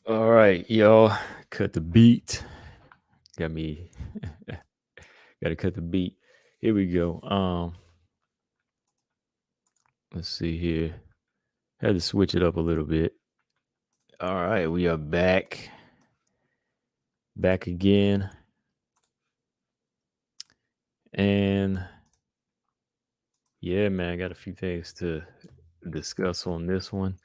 All right, y'all. Cut the beat. Got me. Got to cut the beat. Here we go. Let's see here. Had to switch it up a little bit. All right, we are back. Back again. And yeah, man, I got a few things to discuss on this one.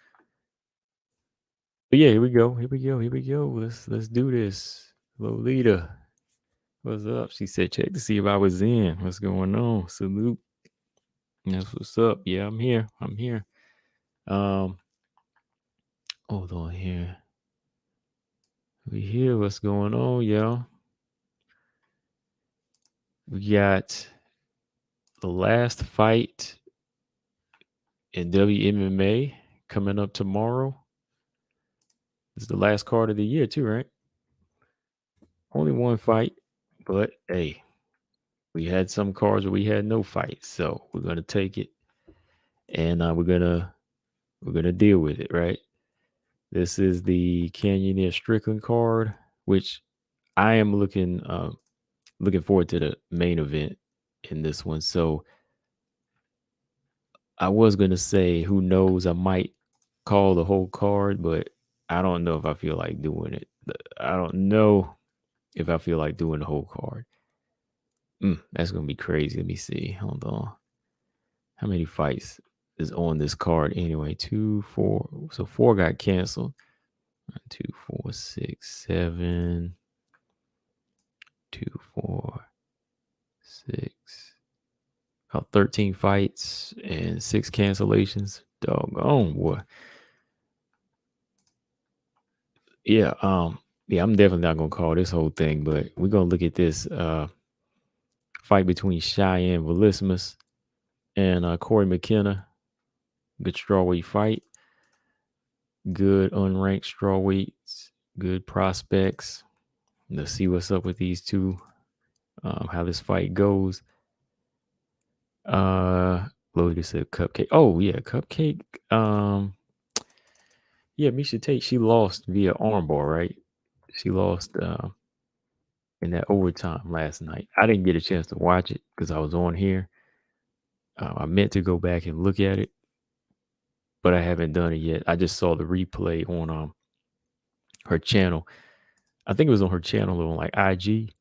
But yeah, here we go. Here we go. Here we go. Let's do this. Lolita, what's up? She said, check to see if I was in. What's going on? Salute. That's what's up. Yeah, I'm here. I'm here. Um, hold on here. We hear what's going on, y'all. We got the last fight in WMMA coming up tomorrow. It's the last card of the year, too, right? Only one fight, but hey, we had some cards where we had no fights, so we're gonna take it, and we're gonna deal with it, right? This is the Canyoneer Strickland card, which I am looking forward to the main event in this one. So I was gonna say, who knows? I might call the whole card, but I don't know if I feel like doing it. I don't know if I feel like doing the whole card. That's gonna be crazy. Let me see. Hold on. How many fights is on this card anyway? 2, 4. So 4 got canceled. 1, 2, 4, 6, 7. 2, 4, 6. About 13 fights and 6 cancellations. Doggone boy. Yeah, I'm definitely not gonna call this whole thing, but we're gonna look at this fight between Cheyenne Vlismas and Corey McKenna. Good strawweight fight. Good unranked strawweights. Good prospects. Let's see what's up with these two. How this fight goes. Loaded said Cupcake. Oh yeah, Cupcake. Yeah, Misha Tate. She lost via armbar, right? She lost in that overtime last night. I didn't get a chance to watch it because I was on here. I meant to go back and look at it, but I haven't done it yet. I just saw the replay on her channel. I think it was on her channel on like IG,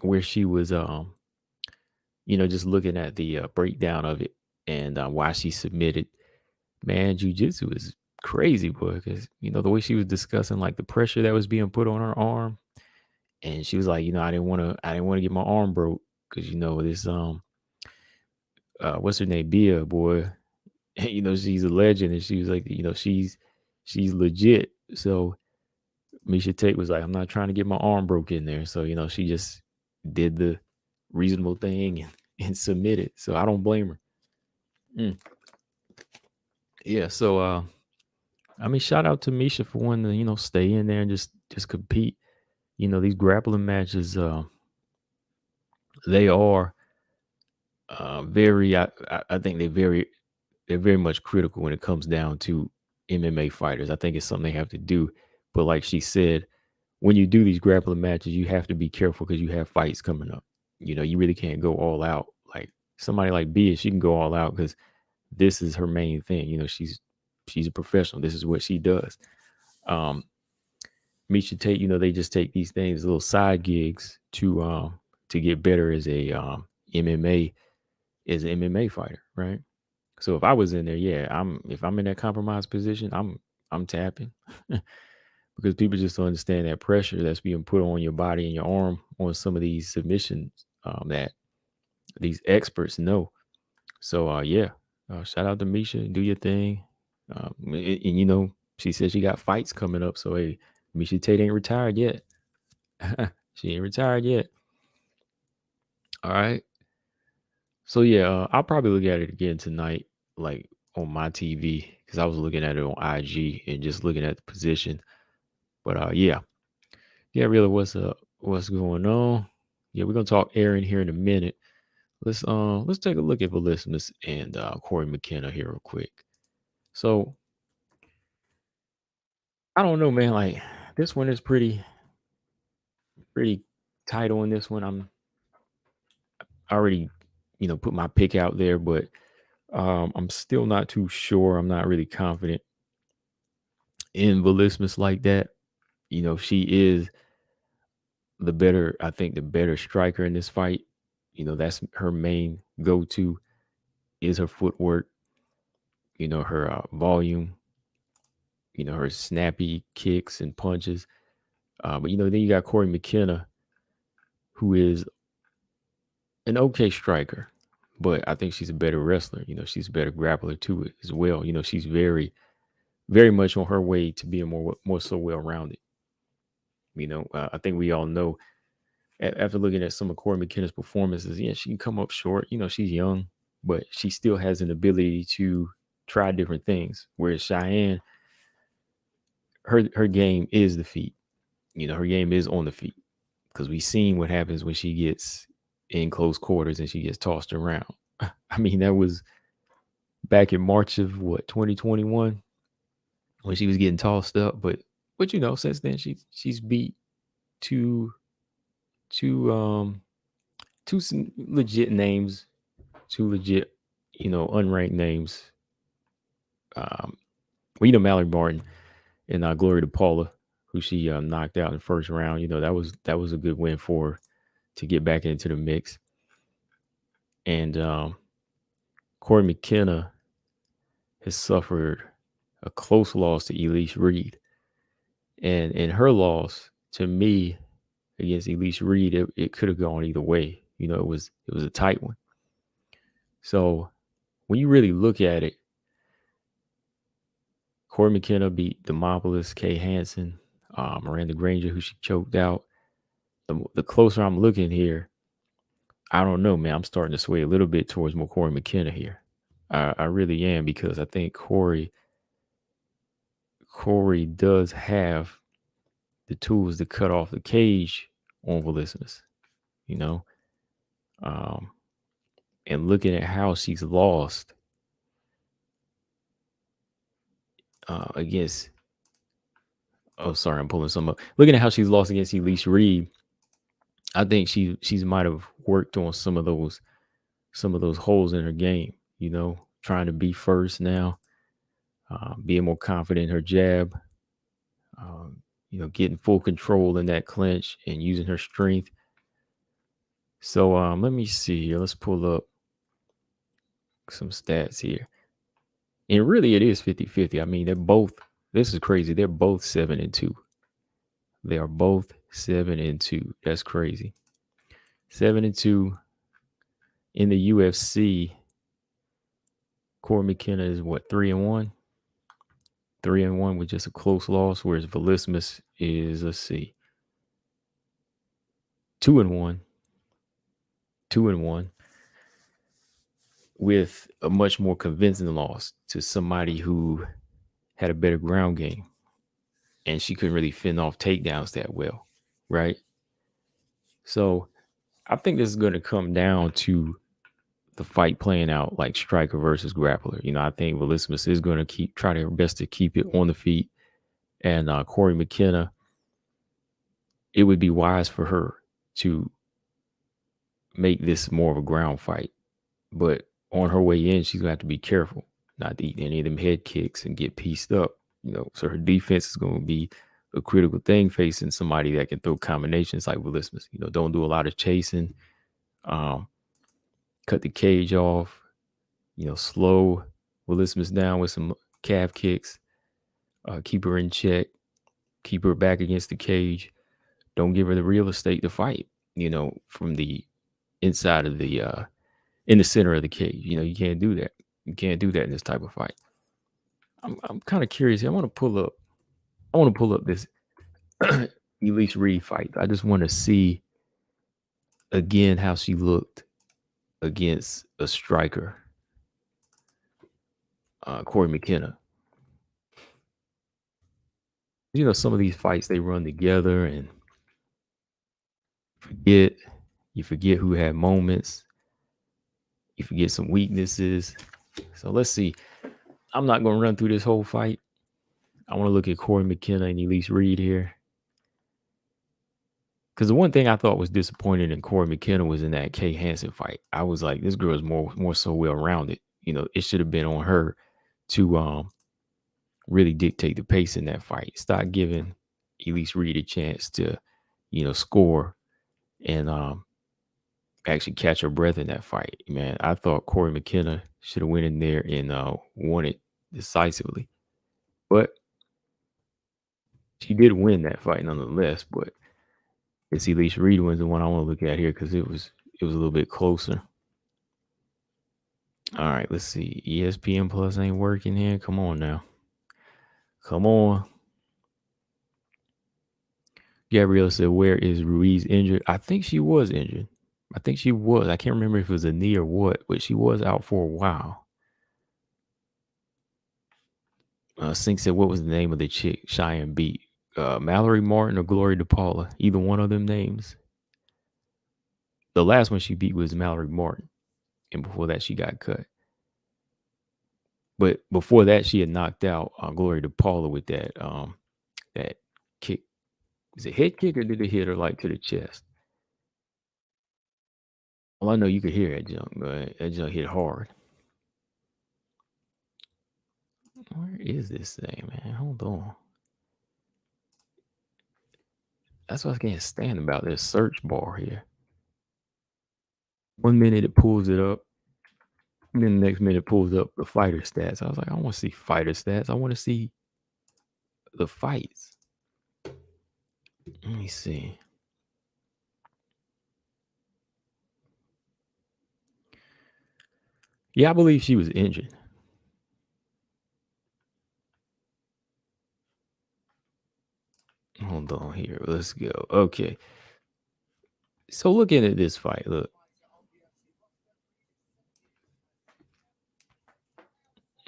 where she was just looking at the breakdown of it and why she submitted. Man, jujitsu is crazy, boy, because the way she was discussing like the pressure that was being put on her arm, and she was like, I didn't want to get my arm broke because this what's her name, Bia, boy. She's a legend, and she was like, she's legit. So Misha Tate was like, I'm not trying to get my arm broke in there. So she just did the reasonable thing and submitted. So I don't blame her. Mm. Yeah. So I mean, shout out to Misha for wanting to stay in there and just compete. These grappling matches, they are very. I think they're very much critical when it comes down to MMA fighters. I think it's something they have to do. But like she said, when you do these grappling matches, you have to be careful because you have fights coming up. You really can't go all out. Like somebody like Bia, she can go all out because this is her main thing. She's a professional. This is what she does. Um, Misha Tate, they just take these things, little side gigs to get better as a MMA as an MMA fighter, right? So if I was in there, yeah, if I'm in that compromised position, I'm tapping because people just don't understand that pressure that's being put on your body and your arm on some of these submissions that these experts know. So yeah, shout out to Misha, do your thing, and she said she got fights coming up. So hey, Misha Tate ain't retired yet. She ain't retired yet. All right. So yeah, I'll probably look at it again tonight, like on my TV, because I was looking at it on IG and just looking at the position. But yeah, really, what's going on? Yeah, we're gonna talk Erin here in a minute. Let's take a look at Vlismas and Corey McKenna here real quick. So I don't know, man. Like this one is pretty tight on this one. I already, put my pick out there, but I'm still not too sure. I'm not really confident in Vlismas like that. She is I think the better striker in this fight. That's her main go-to is her footwork, her volume, her snappy kicks and punches. But then you got Corey McKenna, who is an okay striker, but I think she's a better wrestler. She's a better grappler too as well. She's very, very much on her way to being more so well rounded. I think we all know after looking at some of Corey McKenna's performances, yeah, she can come up short. She's young, but she still has an ability to try different things. Whereas Cheyenne, her game is the feet. Her game is on the feet because we've seen what happens when she gets in close quarters and she gets tossed around. I mean, that was back in March of 2021 when she was getting tossed up. But since then she's beat two two um legit names, two legit, unranked names. Um, Mallory Martin and Glory to Paula, who she knocked out in the first round. That was a good win for her to get back into the mix. And Corey McKenna has suffered a close loss to Elise Reed. And in her loss, to me, against Elise Reed, it could have gone either way. It was a tight one. So when you really look at it, Corey McKenna beat Demopolis, Kay Hansen, Miranda Granger, who she choked out. The closer I'm looking here, I don't know, man. I'm starting to sway a little bit towards more Corey McKenna here. I really am, because I think Corey does have the tools to cut off the cage on Vlismas, you know. And looking at how she's lost against, oh, sorry, I'm pulling some up. Looking at how she's lost against Elise Reed, I think she's might have worked on some of those holes in her game. Trying to be first now, being more confident in her jab. Getting full control in that clinch and using her strength. So let me see here. Let's pull up some stats here. And really it is 50-50. I mean, this is crazy. They're both 7-2. They are both 7-2. That's crazy. 7-2 in the UFC. Corey McKenna is 3-1. 3-1 with just a close loss, whereas Vlismas is, let's see, 2-1. 2-1 with a much more convincing loss to somebody who had a better ground game, and she couldn't really fend off takedowns that well, right? So I think this is going to come down to the fight playing out like striker versus grappler. I think Vlismas is going to try their best to keep it on the feet, and Corey McKenna, it would be wise for her to make this more of a ground fight. But on her way in, she's gonna have to be careful not to eat any of them head kicks and get pieced up. So her defense is going to be a critical thing facing somebody that can throw combinations like Vlismas. Don't do a lot of chasing. Cut the cage off. Slow Vlismas down with some calf kicks. Keep her in check. Keep her back against the cage. Don't give her the real estate to fight. From the inside of the in the center of the cage. You can't do that. You can't do that in this type of fight. I'm kind of curious. I want to pull up this Elise Reed fight. I just want to see again how she looked against a striker, Corey McKenna. Some of these fights, they run together and you forget who had moments. You forget some weaknesses. So let's see. I'm not going to run through this whole fight. I want to look at Corey McKenna and Elise Reed here. Because the one thing I thought was disappointing in Corey McKenna was in that Kay Hansen fight. I was like, this girl is more so well rounded. It should have been on her to really dictate the pace in that fight. Stop giving Elise Reed a chance to, score and actually catch her breath in that fight. Man, I thought Corey McKenna should have went in there and won it decisively. But she did win that fight nonetheless. But it's Elise Reed was the one I want to look at here because it was a little bit closer. All right, let's see. ESPN Plus ain't working here. Come on now. Come on. Gabriella said, where is Ruiz injured? I think she was injured. I can't remember if it was a knee or what, but she was out for a while. Sink said, what was the name of the chick Cheyenne beat? Mallory Martin or Glory DePaula? Either one of them names. The last one she beat was Mallory Martin. And before that, she got cut. But before that, she had knocked out Glory DePaula with that kick. Was it head kick or did it hit her like to the chest? Well, I know you could hear that jump, but that jump hit hard. Where is this thing, man? Hold on. That's what I can't stand about this search bar here. 1 minute it pulls it up. And then the next minute it pulls up the fighter stats. I was like, I don't want to see fighter stats. I want to see the fights. Let me see. Yeah, I believe she was injured. Hold on here. Let's go. Okay. So looking at this fight, look.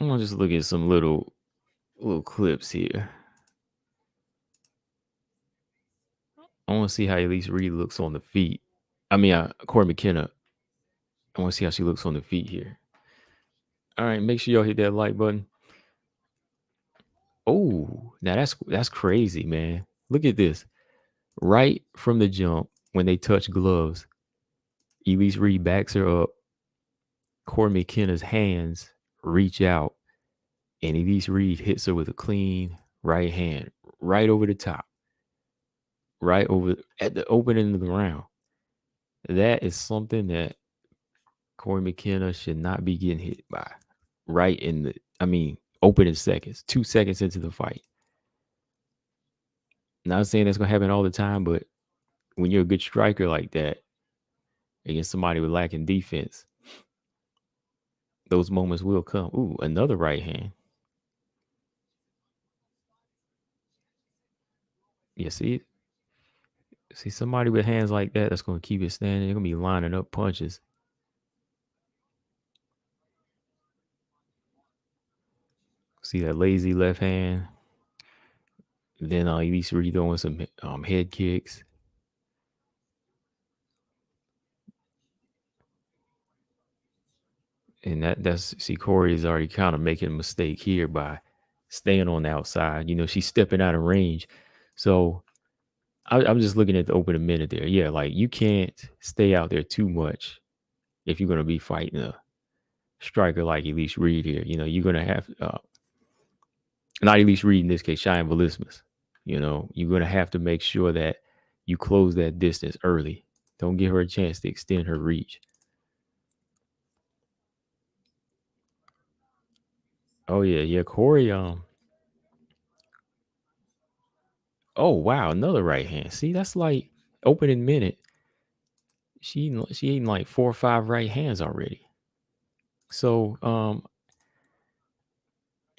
I'm gonna just look at some little clips here. I want to see how Elise Reed looks on the feet. I mean, Corey McKenna. I want to see how she looks on the feet here. All right, make sure y'all hit that like button. Oh, now that's crazy, man. Look at this. Right from the jump, when they touch gloves, Elise Reed backs her up. Corey McKenna's hands reach out, and Elise Reed hits her with a clean right hand, right over the top, right over at the opening of the round. That is something that Corey McKenna should not be getting hit by. Right in the, opening seconds, 2 seconds into the fight. Not saying that's gonna happen all the time, but when you're a good striker like that against somebody with lacking defense, those moments will come. Ooh, another right hand. You see it? See somebody with hands like that that's gonna keep it standing. They're gonna be lining up punches. See that lazy left hand. Then Elise Reed throwing some head kicks. And that's Corey is already kind of making a mistake here by staying on the outside. She's stepping out of range. So I'm just looking at the opening minute there. Yeah, like you can't stay out there too much if you're going to be fighting a striker like Elise Reed here. You're going to have, not Elise Reed in this case, Cheyenne Vlismas. You're going to have to make sure that you close that distance early. Don't give her a chance to extend her reach. Oh, yeah, Corey. Oh, wow, another right hand. See, that's like opening minute. She eating like 4 or 5 right hands already. So,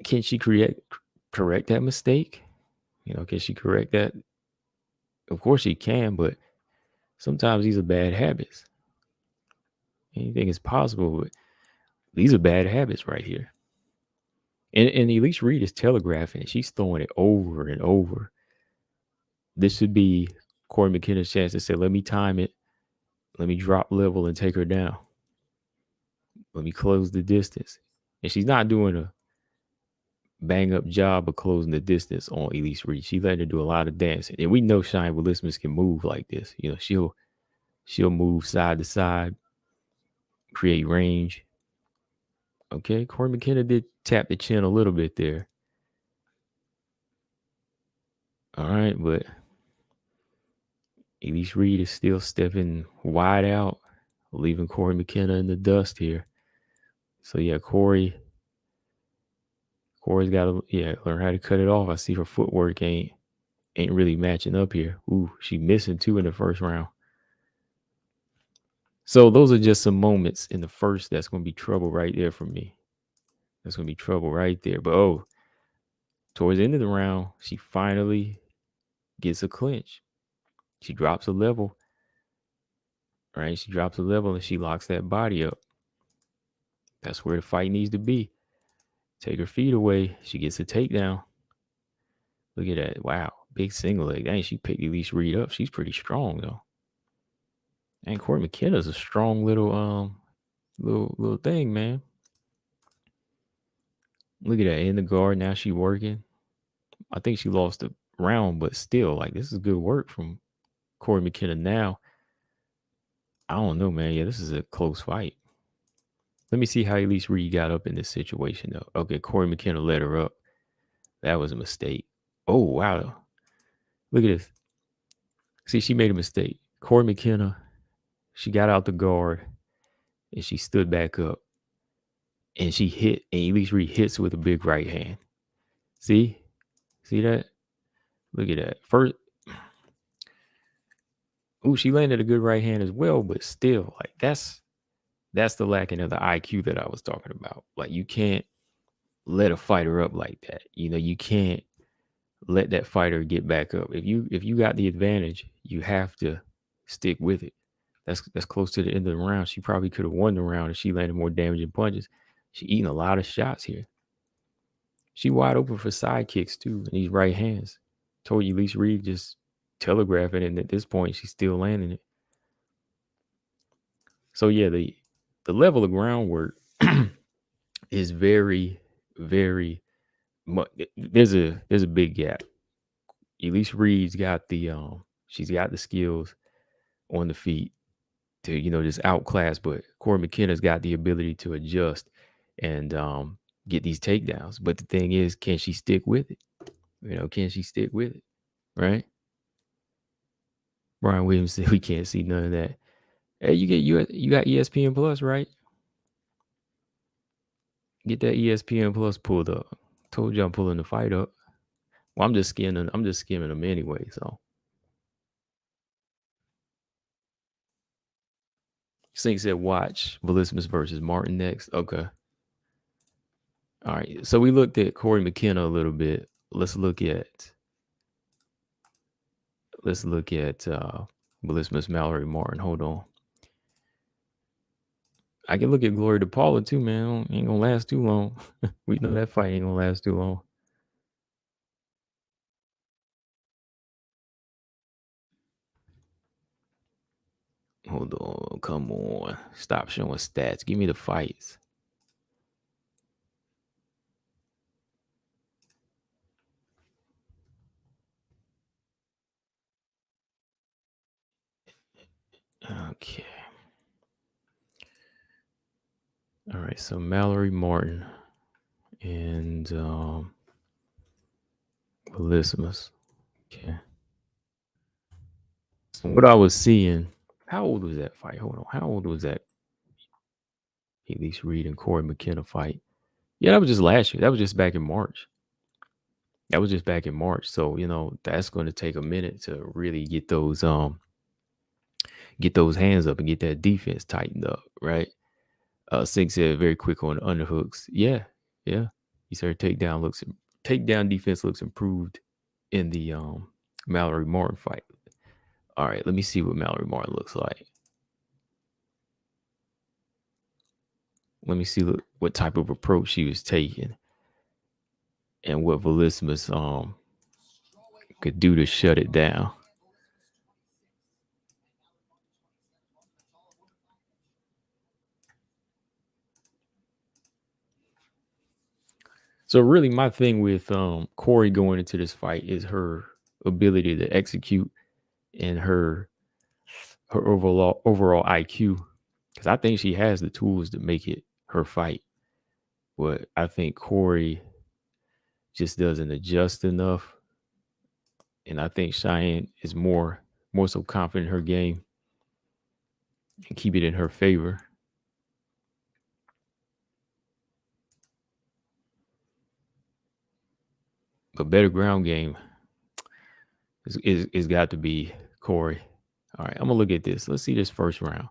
can she correct that mistake? Can she correct that? Of course she can, but sometimes these are bad habits. Anything is possible, but these are bad habits right here. And Elise Reed is telegraphing it. She's throwing it over and over. This should be Corey McKenna's chance to say, let me time it. Let me drop level and take her down. Let me close the distance. And she's not doing a bang up job of closing the distance on Elise Reed. She let her do a lot of dancing, and we know Shine Vlismas can move like this. You know, she'll move side to side, create range. Okay, Corey McKenna did tap the chin a little bit there. All right, but Elise Reed is still stepping wide out, leaving Corey McKenna in the dust here. So yeah, Corey's got to learn how to cut it off. I see her footwork ain't really matching up here. Ooh, she missing 2 in the first round. So those are just some moments in the first that's going to be trouble right there for me. That's going to be trouble right there. But towards the end of the round, she finally gets a clinch. She drops a level. Right? She drops a level and she locks that body up. That's where the fight needs to be. Take her feet away. She gets a takedown. Look at that. Wow. Big single leg. Dang, she picked Elise Reed up. She's pretty strong though. And Corey McKenna's a strong little thing, man. Look at that. In the guard. Now she working. I think she lost the round, but still, like, this is good work from Corey McKenna now. I don't know, man. Yeah, this is a close fight. Let me see how Elise Reed got up in this situation, though. Okay, Corey McKenna let her up. That was a mistake. Oh, wow. Look at this. See, she made a mistake. Corey McKenna, she got out the guard and she stood back up. And she hit, and Elise Reed hits with a big right hand. See? See that? Look at that. First, she landed a good right hand as well, but still, like, that's the lacking of the IQ that I was talking about. Like, you can't let a fighter up like that. You know, you can't let that fighter get back up. If you got the advantage, you have to stick with it. That's close to the end of the round. She probably could have won the round if she landed more damaging punches. She eating a lot of shots here. She wide open for side kicks too, and these right hands. Told you Elise Reed just telegraphing it, and at this point she's still landing it. So yeah, the level of groundwork is very, very much. There's a big gap. Elise Reed's got she's got the skills on the feet to, just outclass, but Corey McKenna's got the ability to adjust and get these takedowns. But the thing is, can she stick with it? Can she stick with it? Right? Brian Williams said we can't see none of that. Hey, you got ESPN Plus, right? Get that ESPN Plus pulled up. Told you I'm pulling the fight up. Well, I'm just skimming them anyway. So Sink said watch Vlismas versus Martin next. Okay. All right. So we looked at Corey McKenna a little bit. Let's look at Vlismas Mallory Martin. Hold on. I can look at Glory DePaula too, man. Ain't gonna last too long. We know that fight ain't gonna last too long. Hold on. Come on. Stop showing stats. Give me the fights. Okay. All right. So Mallory Martin and Vlismas. Okay. So what I was seeing, how old was that fight? Hold on. How old was that Elise Reed and Corey McKenna fight? Yeah, that was just last year. That was just back in March. So, that's going to take a minute to really get those hands up and get that defense tightened up, right? Sink said very quick on underhooks. Yeah. He said takedown defense looks improved in the Mallory Martin fight. All right, let me see what Mallory Martin looks like. Let me see what type of approach she was taking and what Vlismas could do to shut it down. So really, my thing with Corey going into this fight is her ability to execute and her overall IQ. Because I think she has the tools to make it her fight. But I think Corey just doesn't adjust enough. And I think Cheyenne is more so confident in her game and keep it in her favor. But better ground game is got to be Corey. All right, I'm gonna look at this. Let's see this first round.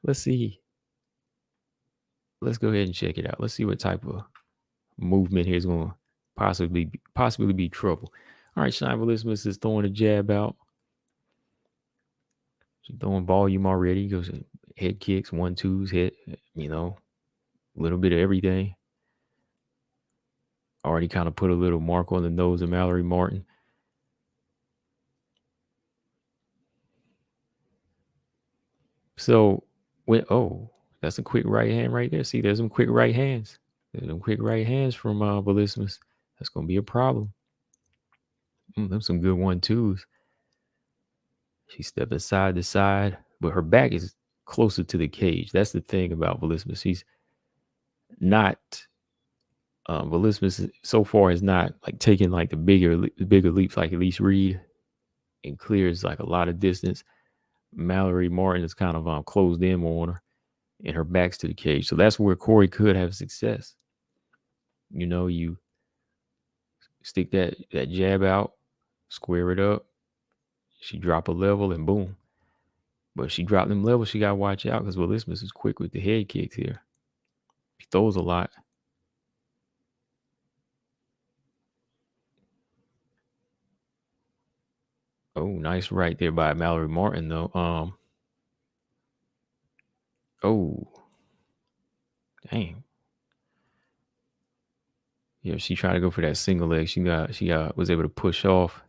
Let's see. Let's go ahead and check it out. Let's see what type of movement here is going to possibly be trouble. All right, Shine Vlismas is throwing a jab out. She's throwing volume already. Goes head kicks, 1-2s, hit. A little bit of everything. Already kind of put a little mark on the nose of Mallory Martin. So that's a quick right hand right there. See, there's some quick right hands. There's some quick right hands from Vlismas. That's gonna be a problem. Them some good 1-2s. She stepped side to side, but her back is closer to the cage. That's the thing about Vlismas. She's not. Vlismas so far has not like taken like the bigger leaps like Elise Reed and clears like a lot of distance. Mallory Martin is kind of closed in more on her, and her back's to the cage. So that's where Corey could have success. You stick that jab out, square it up. She drop a level and boom. But if she dropped them levels, she got to watch out because Vlismas is quick with the head kicks here. She throws a lot. Oh, nice right there by Mallory Martin, though. Oh, dang. Yeah, she tried to go for that single leg. She was able to push off.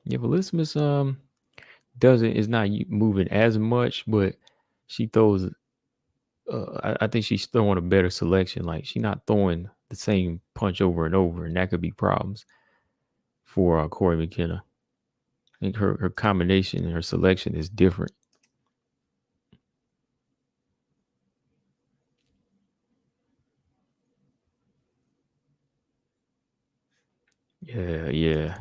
Yeah, Vlismas is not moving as much, but she throws. I think she's throwing a better selection. Like she's not throwing the same punch over and over, and that could be problems for Corey McKenna. I think her combination and her selection is different. Yeah.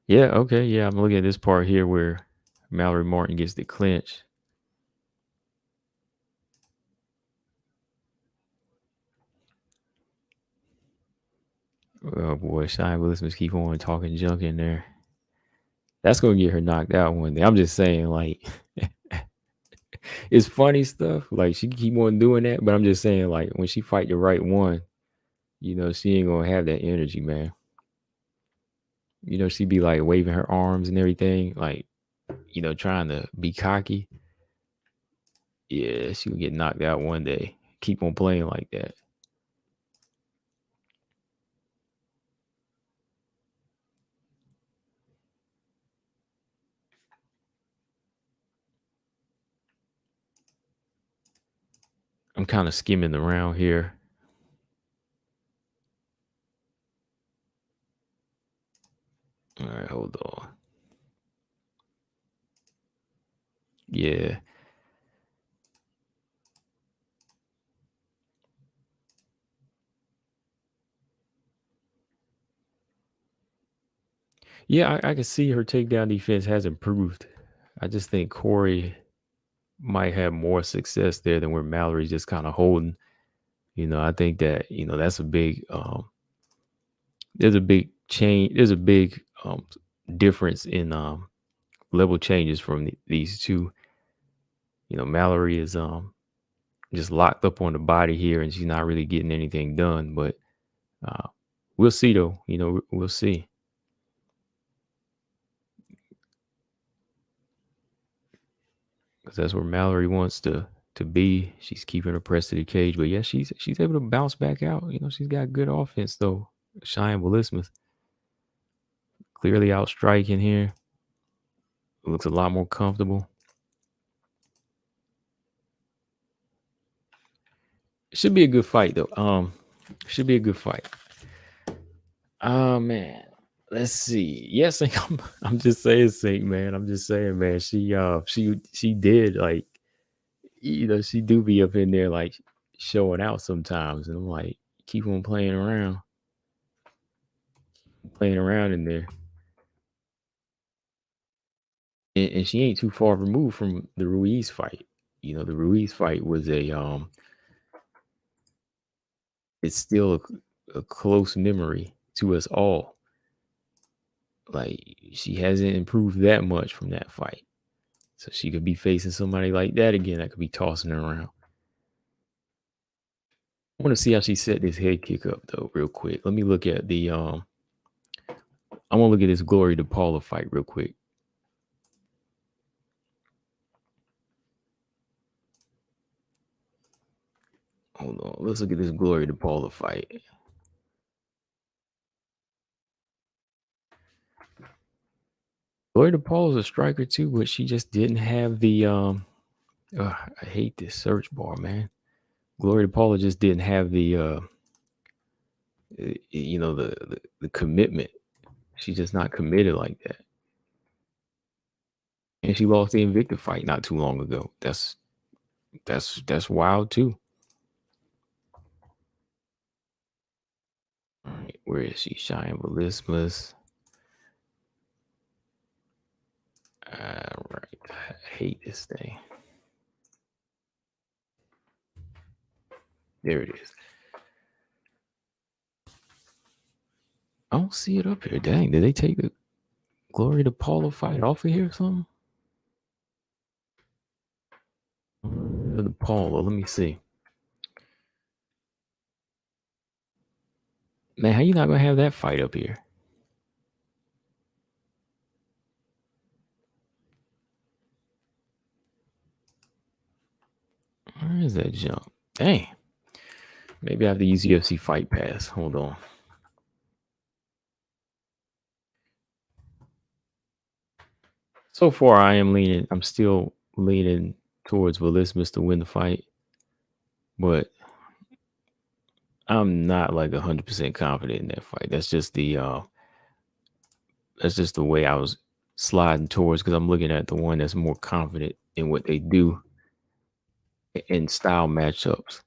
Yeah, okay. Yeah, I'm looking at this part here where Mallory Martin gets the clinch. Oh boy, Shine Vlismas keep on talking junk in there. That's gonna get her knocked out one day. I'm just saying, like, it's funny stuff. Like she keep on doing that, but I'm just saying, like, when she fight the right one, she ain't gonna have that energy, man. She be like waving her arms and everything, like, trying to be cocky. Yeah, she will get knocked out one day. Keep on playing like that. I'm kind of skimming around here. All right, hold on. Yeah. Yeah, I can see her takedown defense has improved. I just think Corey might have more success there than where Mallory's just kind of holding. I think that, that's a big there's a big change, there's a big difference in level changes from these two. Mallory is just locked up on the body here and she's not really getting anything done, but we'll see though. We'll see. Because that's where Mallory wants to be. She's keeping her pressed to the cage, but yeah, she's able to bounce back out. She's got good offense though. Cheyenne Vlismas clearly out striking here. looks a lot more comfortable. Should be a good fight though. Should be a good fight. Oh man. Let's see. Yes, I'm just saying, Sink, man. I'm just saying, man. She did like, she do be up in there like showing out sometimes, and I'm like, keep on playing around in there, and she ain't too far removed from the Ruiz fight. The Ruiz fight was it's still a close memory to us all. Like she hasn't improved that much from that fight. So she could be facing somebody like that again that could be tossing her around. I want to see how she set this head kick up though, real quick. Let me look at I want to look at this Glory DePaula fight real quick. Hold on. Let's look at this Glory DePaula fight. Glory DePaula's a striker too, but she just didn't have the I hate this search bar, man. Glory DePaula just didn't have the commitment. She's just not committed like that. And she lost the Invicta fight not too long ago. That's wild too. All right, where is she? Cheyenne Vlismas. All right, I hate this thing. There it is. I don't see it up here. Dang, did they take the Glory DePaula fight off of here or something? DePaula, let me see. Man, how you not gonna have that fight up here? Where is that jump? Dang. Maybe I have to use UFC Fight Pass. Hold on. So far, I'm still leaning towards Vlismas to win the fight, but I'm not like 100% confident in that fight. That's just the way I was sliding towards because I'm looking at the one that's more confident in what they do in style matchups.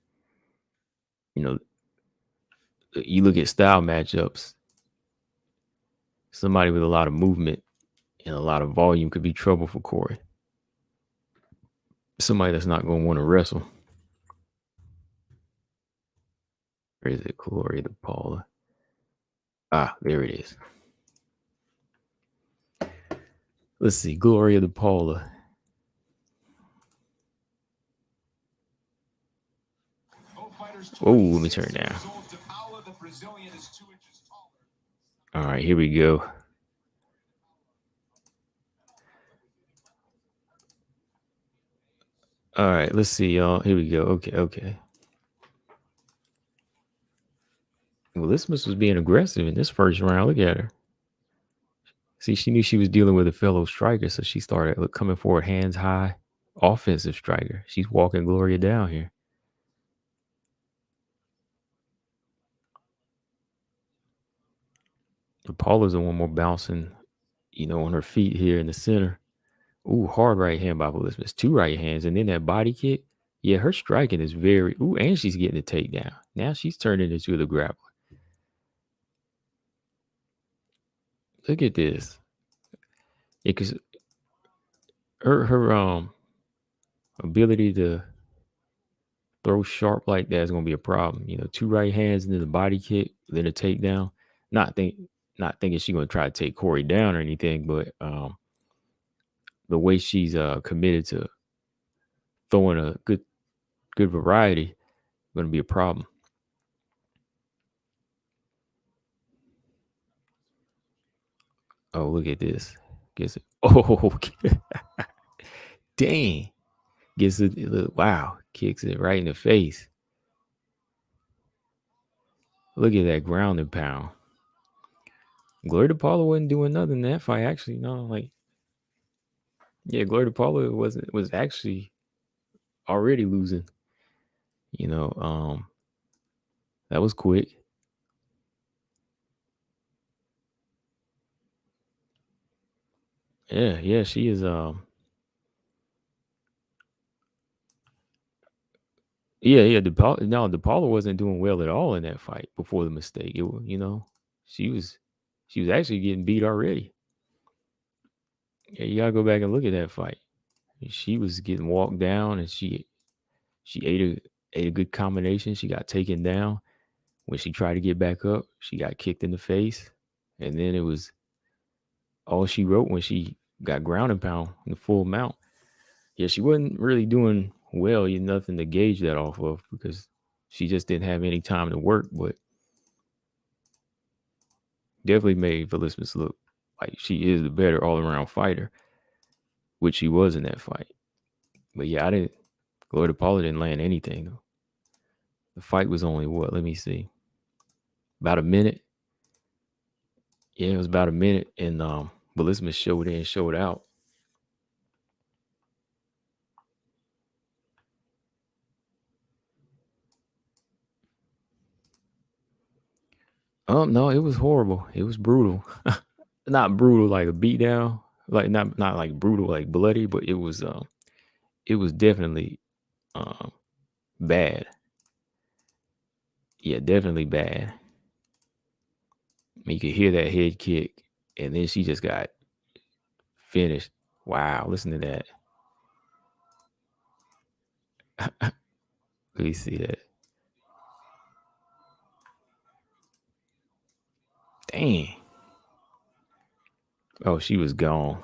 You know, you look at style matchups, somebody with a lot of movement and a lot of volume could be trouble for Corey. Somebody that's not going to want to wrestle. Where is it? Glory to Paula. Ah, there it is. Let's see. Gloria to Paula. Oh, let me turn down. All right, here we go. All right, let's see, y'all. Here we go. Okay. Well, Vlismas was being aggressive in this first round. Look at her. See, she knew she was dealing with a fellow striker, so she started coming forward, hands high, offensive striker. She's walking Gloria down here. Paula's the one more bouncing, on her feet here in the center. Ooh, hard right hand by Vlismas. 2 right hands, and then that body kick. Yeah, her striking is very. Ooh, and she's getting a takedown. Now she's turning into the grappler. Look at this. Yeah, because her ability to throw sharp like that is gonna be a problem. 2 right hands and then the body kick, then a takedown. Not thinking she's gonna try to take Corey down or anything, but the way she's committed to throwing a good variety gonna be a problem. Oh, look at this. Gets it. Oh, dang. Gets it. Look, wow. Kicks it right in the face. Look at that ground and pound. Glory DePaula wasn't doing nothing in that fight, actually. No, like Yeah, Gloria Paula was actually already losing. You know, that was quick. Yeah, yeah, she is. Yeah, yeah. DePaula wasn't doing well at all in that fight before the mistake. She was, she was actually getting beat already. Yeah, you gotta go back and look at that fight. She was getting walked down, and she ate a good combination. She got taken down. When she tried to get back up, she got kicked in the face, and then it was all she wrote when she got ground and pound in the full mount. Yeah, she wasn't really doing well. You nothing to gauge that off of because she just didn't have any time to work. But definitely made Vlismas look like she is the better all around fighter, which she was in that fight. But yeah, I didn't. Gloria Paula didn't land anything though. The fight was only what? Let me see, about a minute. Yeah, it was about a minute, and Vlismas showed in, showed out. No, it was horrible. It was brutal. Not brutal like a beatdown, like not like brutal like bloody, but it was definitely um bad. Yeah, definitely bad. I mean, you could hear that head kick, and then she just got finished. Wow, listen to that. Let me see that. Dang. Oh, she was gone.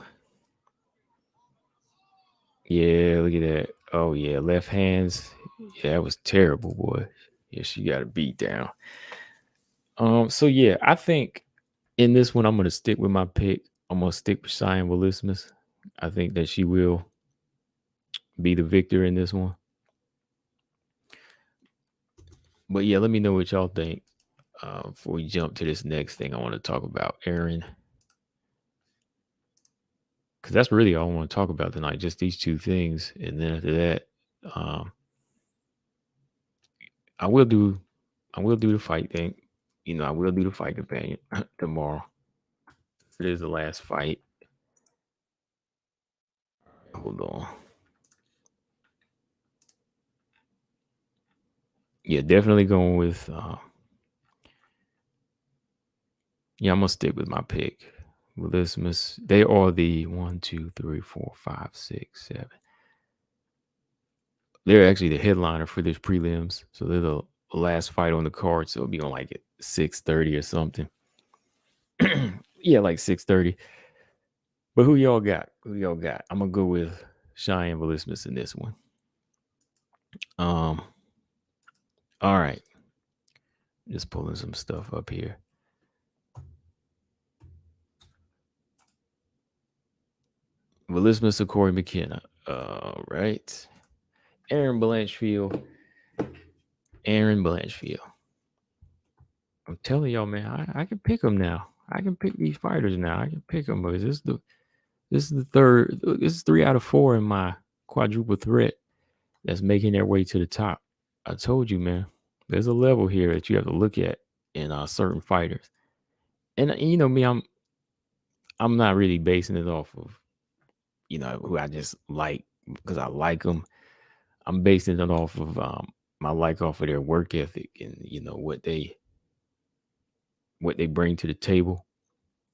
Yeah, look at that. Oh yeah, left hands. Yeah, that was terrible, boy. Yeah, she got a beat down. So yeah, I think in this one I'm gonna stick with my pick. I'm gonna stick with Cheyenne Willismas. I think that she will be the victor in this one. But yeah, let me know what y'all think before we jump to this next thing I want to talk about, Erin, because that's really all I want to talk about tonight. Just these two things, and then after that, um, I will do, I will do the fight thing. I will do the fight companion tomorrow. It is the last fight. Hold on. Yeah, definitely going with. Yeah, I'm gonna stick with my pick. Vlismas. They are the one, two, three, four, five, six, seven. They're actually the headliner for this prelims, so they're the last fight on the card. So it'll be on like at 6:30 or something. Yeah, like 6:30. But who y'all got? Who y'all got? I'm gonna go with Cheyenne Vlismas in this one. Um. All right, just pulling some stuff up here. Vlismas McKenna. All right. Erin Blanchfield. Erin Blanchfield. I'm telling y'all, man, I can pick them now. I can pick these fighters now. I can pick them. But this is the third. This is 3 out of 4 in my quadruple threat that's making their way to the top. I told you, man. There's a level here that you have to look at in certain fighters. And you know me, I'm not really basing it off of who I just like because I like them. I'm basing it off of my like off of their work ethic and what they bring to the table.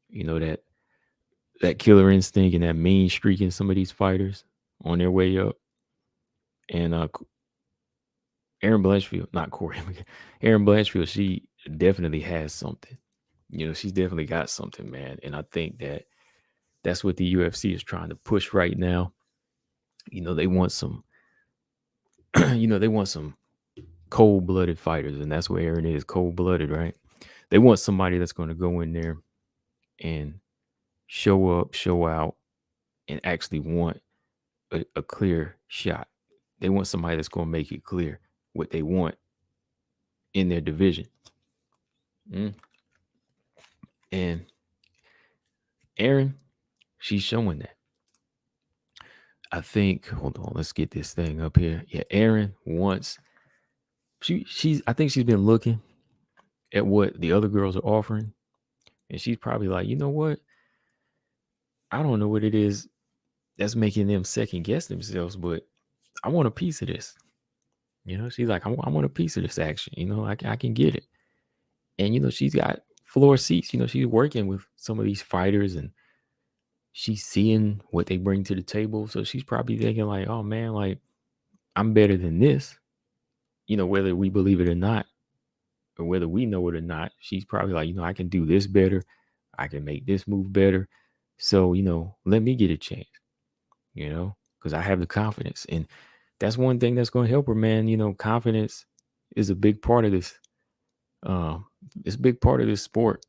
You know that killer instinct and that mean streak in some of these fighters on their way up. And Erin Blanchfield, not Corey, Erin Blanchfield, she definitely has something. She's definitely got something, man. And I think that's what the UFC is trying to push right now. They want some, they want some cold-blooded fighters, and that's what Erin is, cold-blooded, right? They want somebody that's going to go in there and show up, show out, and actually want a clear shot. They want somebody that's going to make it clear what they want in their division. Mm. And Erin, she's showing that. I think, hold on, let's get this thing up here. Yeah, Erin wants she's I think she's been looking at what the other girls are offering, and she's probably like, you know what? I don't know what it is that's making them second guess themselves, but I want a piece of this. She's like, I want a piece of this action. I can get it. And she's got floor seats. She's working with some of these fighters, and she's seeing what they bring to the table. So she's probably thinking like, oh man, like I'm better than this. Whether we believe it or not, or whether we know it or not, she's probably like, I can do this better. I can make this move better. So, let me get a chance, because I have the confidence. And that's one thing that's going to help her, man. Confidence is a big part of this. It's a big part of this sport.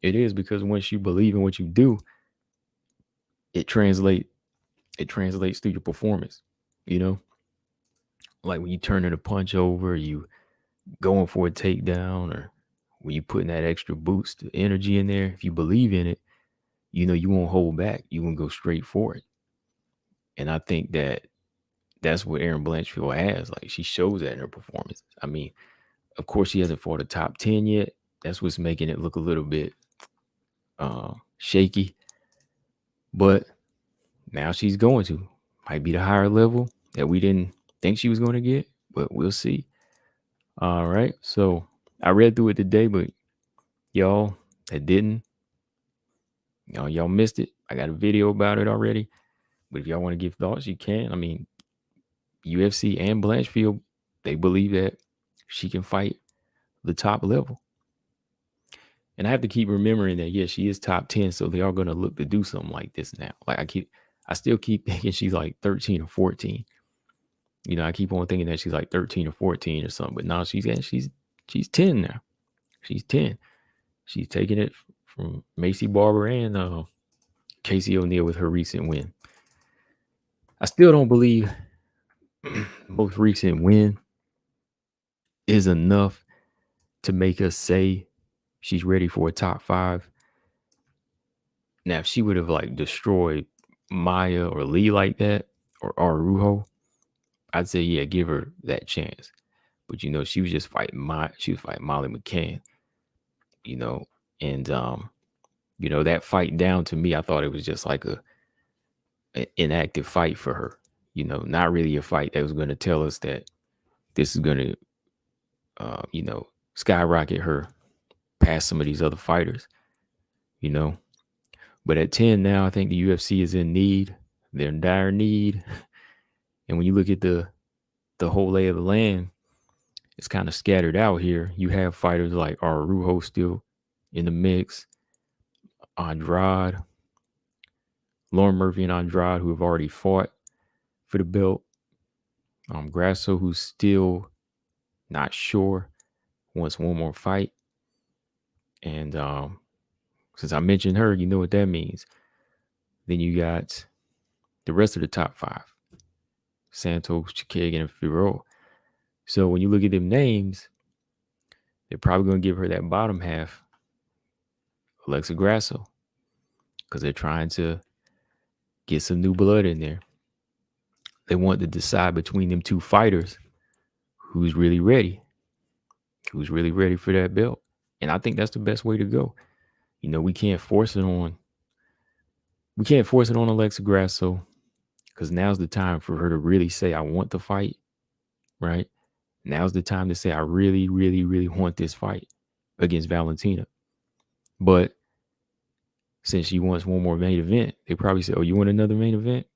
It is, because once you believe in what you do, it translates through your performance, like when you turning a punch over, you going for a takedown, or when you putting that extra boost energy in there. If you believe in it, you won't hold back. You won't go straight for it. And I think that's what Erin Blanchfield has. Like, she shows that in her performance. I mean, of course, she hasn't fought a top 10 yet. That's what's making it look a little bit shaky. But now she's going to. Might be the higher level that we didn't think she was going to get, but we'll see. All right. So I read through it today, but y'all that didn't, y'all missed it. I got a video about it already. But if y'all want to give thoughts, you can. I mean, UFC and Blanchfield, they believe that she can fight the top level. And I have to keep remembering that, yes, she is top 10. So they are going to look to do something like this now. Like I still keep thinking she's like 13 or 14. I keep on thinking that she's like 13 or 14 or something. But now she's 10 now. She's 10. She's taking it from Macy Barber and Casey O'Neill with her recent win. I still don't believe most recent win is enough to make us say she's ready for a top 5. Now, if she would have like destroyed Maya or Lee like that, or Arujo, I'd say, yeah, give her that chance. But she was just fighting Molly McCann, and that fight down, to me, I thought it was just like an inactive fight for her. Not really a fight that was going to tell us that this is going to, skyrocket her past some of these other fighters, But at 10 now, I think the UFC is in need. They're in dire need. And when you look at the whole lay of the land, it's kind of scattered out here. You have fighters like Arujo still in the mix, Andrade, Lauren Murphy and Andrade, who have already fought for the belt. Grasso, who's still not sure, wants one more fight. And since I mentioned her, you know what that means. Then you got the rest of the top 5. Santos, Chikagan, and Figueroa. So when you look at them names, they're probably going to give her that bottom half, Alexa Grasso, because they're trying to get some new blood in there. They want to decide between them two fighters who's really ready for that belt. And I think that's the best way to go. We can't force it on. We can't force it on Alexa Grasso, because now's the time for her to really say, I want the fight, right? Now's the time to say, I really, really, really want this fight against Valentina. But since she wants one more main event, they probably say, oh, you want another main event?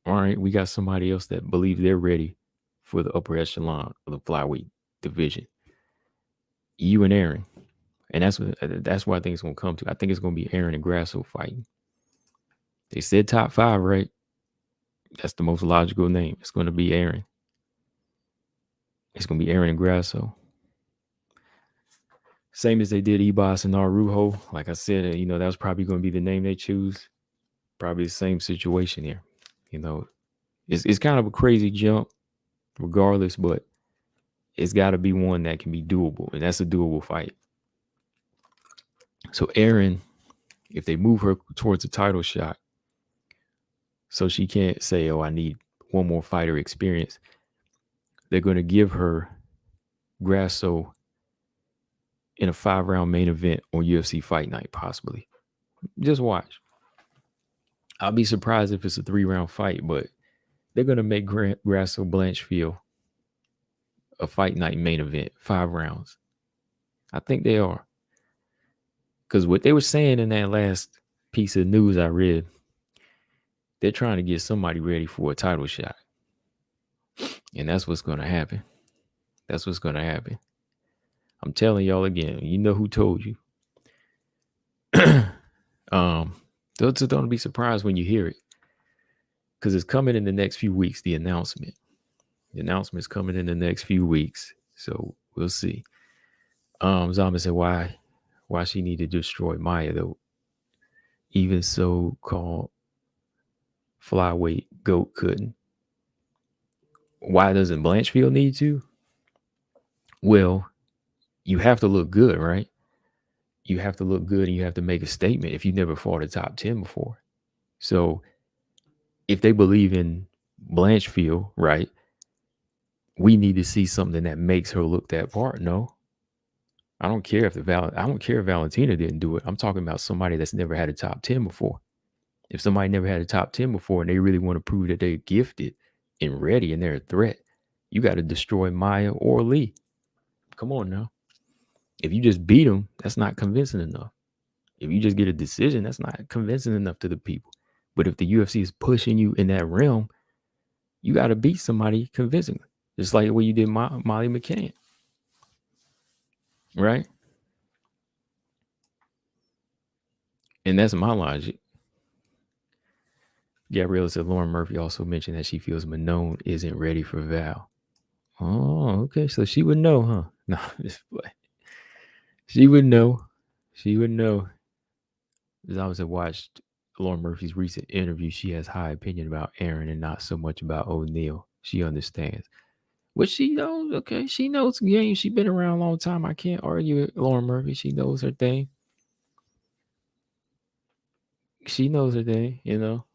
All right, we got somebody else that believes they're ready for the upper echelon of the flyweight division. You and Erin. And that's what I think it's going to come to. I think it's going to be Erin and Grasso fighting. They said top 5, right? That's the most logical name. It's going to be Erin. It's going to be Erin and Grasso. Same as they did Ibas and Arujo. Like I said, that was probably going to be the name they choose. Probably the same situation here. It's kind of a crazy jump regardless, but it's got to be one that can be doable, and that's a doable fight. So Erin, if they move her towards a title shot, So she can't say, "Oh, I need one more fighter experience." They're going to give her Grasso in a 5-round main event on UFC Fight Night, possibly. Just watch. I'll be surprised if it's a 3-round fight, but they're going to make Grasso Blanchfield a Fight Night main event, 5 rounds. I think they are. Because what they were saying in that last piece of news I read, they're trying to get somebody ready for a title shot. And that's what's going to happen. That's what's going to happen. I'm telling y'all again, you know who told you. So don't be surprised when you hear it. Because it's coming in the next few weeks, the announcement. The announcement's coming in the next few weeks. So we'll see. Zama said why she needed to destroy Maya, though. Even so-called flyweight GOAT couldn't. Why doesn't Blanchfield need to? Well, you have to look good, right? You have to look good and you have to make a statement if you never fought a top 10 before. So if they believe in Blanchfield, right, we need to see something that makes her look that part. No, I don't care if Valentina didn't do it. I'm talking about somebody that's never had a top 10 before. If somebody never had a top 10 before and they really want to prove that they're gifted and ready and they're a threat, you got to destroy Maya or Lee. Come on now. If you just beat them, that's not convincing enough. If you just get a decision, that's not convincing enough to the people. But if the UFC is pushing you in that realm, you got to beat somebody convincingly. Just like what you did Molly McCann. Right? And that's my logic. Gabriella said Lauren Murphy also mentioned that she feels Manon isn't ready for Val. Oh, okay. So she would know, huh? No, just play. She would know. She would know. As I was watched Lauren Murphy's recent interview, she has high opinion about Erin and not so much about O'Neal. She understands. Which she knows, okay. She knows the game. She's been around a long time. I can't argue with Lauren Murphy. She knows her thing. She knows her thing, you know.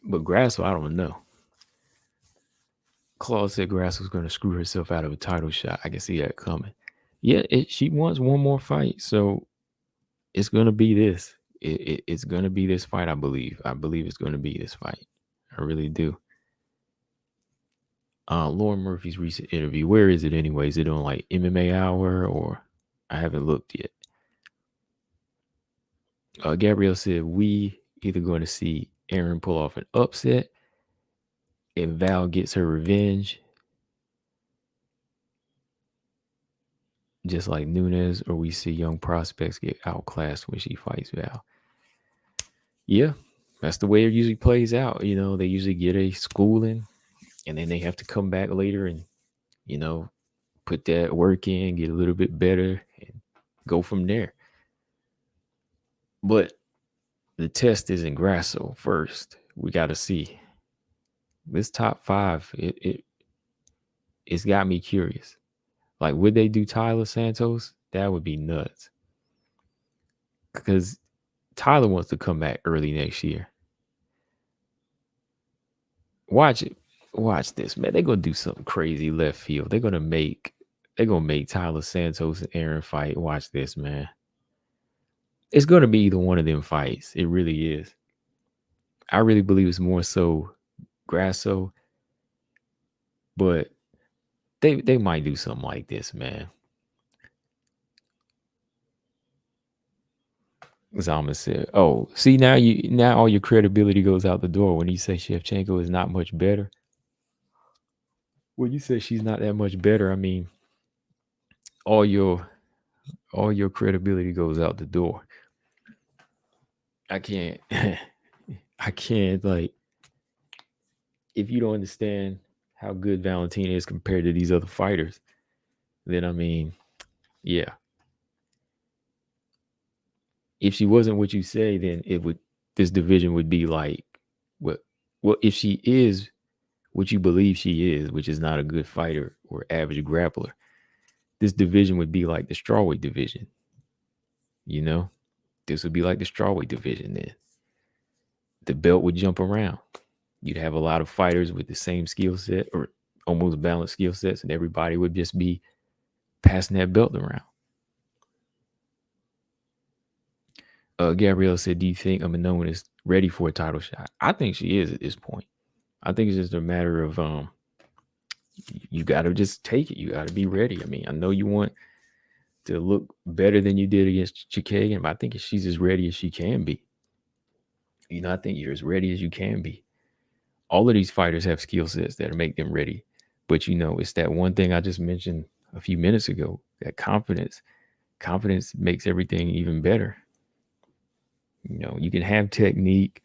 But Grasso, I don't know. Claude said Grasso was going to screw herself out of a title shot. I can see that coming. Yeah, she wants one more fight. So it's going to be this. It's going to be this fight, I believe. I believe it's going to be this fight. I really do. Lauren Murphy's recent interview. Where is it anyway? Is it on like MMA Hour or I haven't looked yet? Gabrielle said we either going to see Erin pull off an upset and Val gets her revenge, just like Nunes, or we see young prospects get outclassed when she fights Val. Yeah, that's the way it usually plays out. You know, they usually get a schooling and then they have to come back later and, you know, put that work in, get a little bit better and go from there. But the test is in Grasso first. We got to see this top 5. It's got me curious. Like, would they do Tyler Santos? That would be nuts. Because Tyler wants to come back early next year. Watch it. Watch this, man. They're gonna do something crazy left field. They're gonna make Tyler Santos and Erin fight. Watch this, man. It's gonna be either one of them fights. It really is. I really believe it's more so Grasso, but they might do something like this, man. Zalman said, "Oh, see now all your credibility goes out the door when you say Shevchenko is not much better. When you say she's not that much better, I mean all your credibility goes out the door. I can't like if you don't understand how good Valentina is compared to these other fighters, then I mean, yeah. If she wasn't what you say, then this division would be like what if she is what you believe she is, which is not a good fighter or average grappler, this division would be like the strawweight division. You know? This would be like the strawweight division then. the belt would jump around. You'd have a lot of fighters with the same skill set or almost balanced skill sets, and everybody would just be passing that belt around. Gabrielle said, do you think Minoan is ready for a title shot? I think she is at this point. I think it's just a matter of you got to just take it. You got to be ready. I mean, I know you want to look better than you did against Chikagan, but I think she's as ready as she can be. I think you're as ready as you can be. All of these fighters have skill sets that make them ready. But, it's that one thing I just mentioned a few minutes ago, that confidence. Confidence makes everything even better. You can have technique,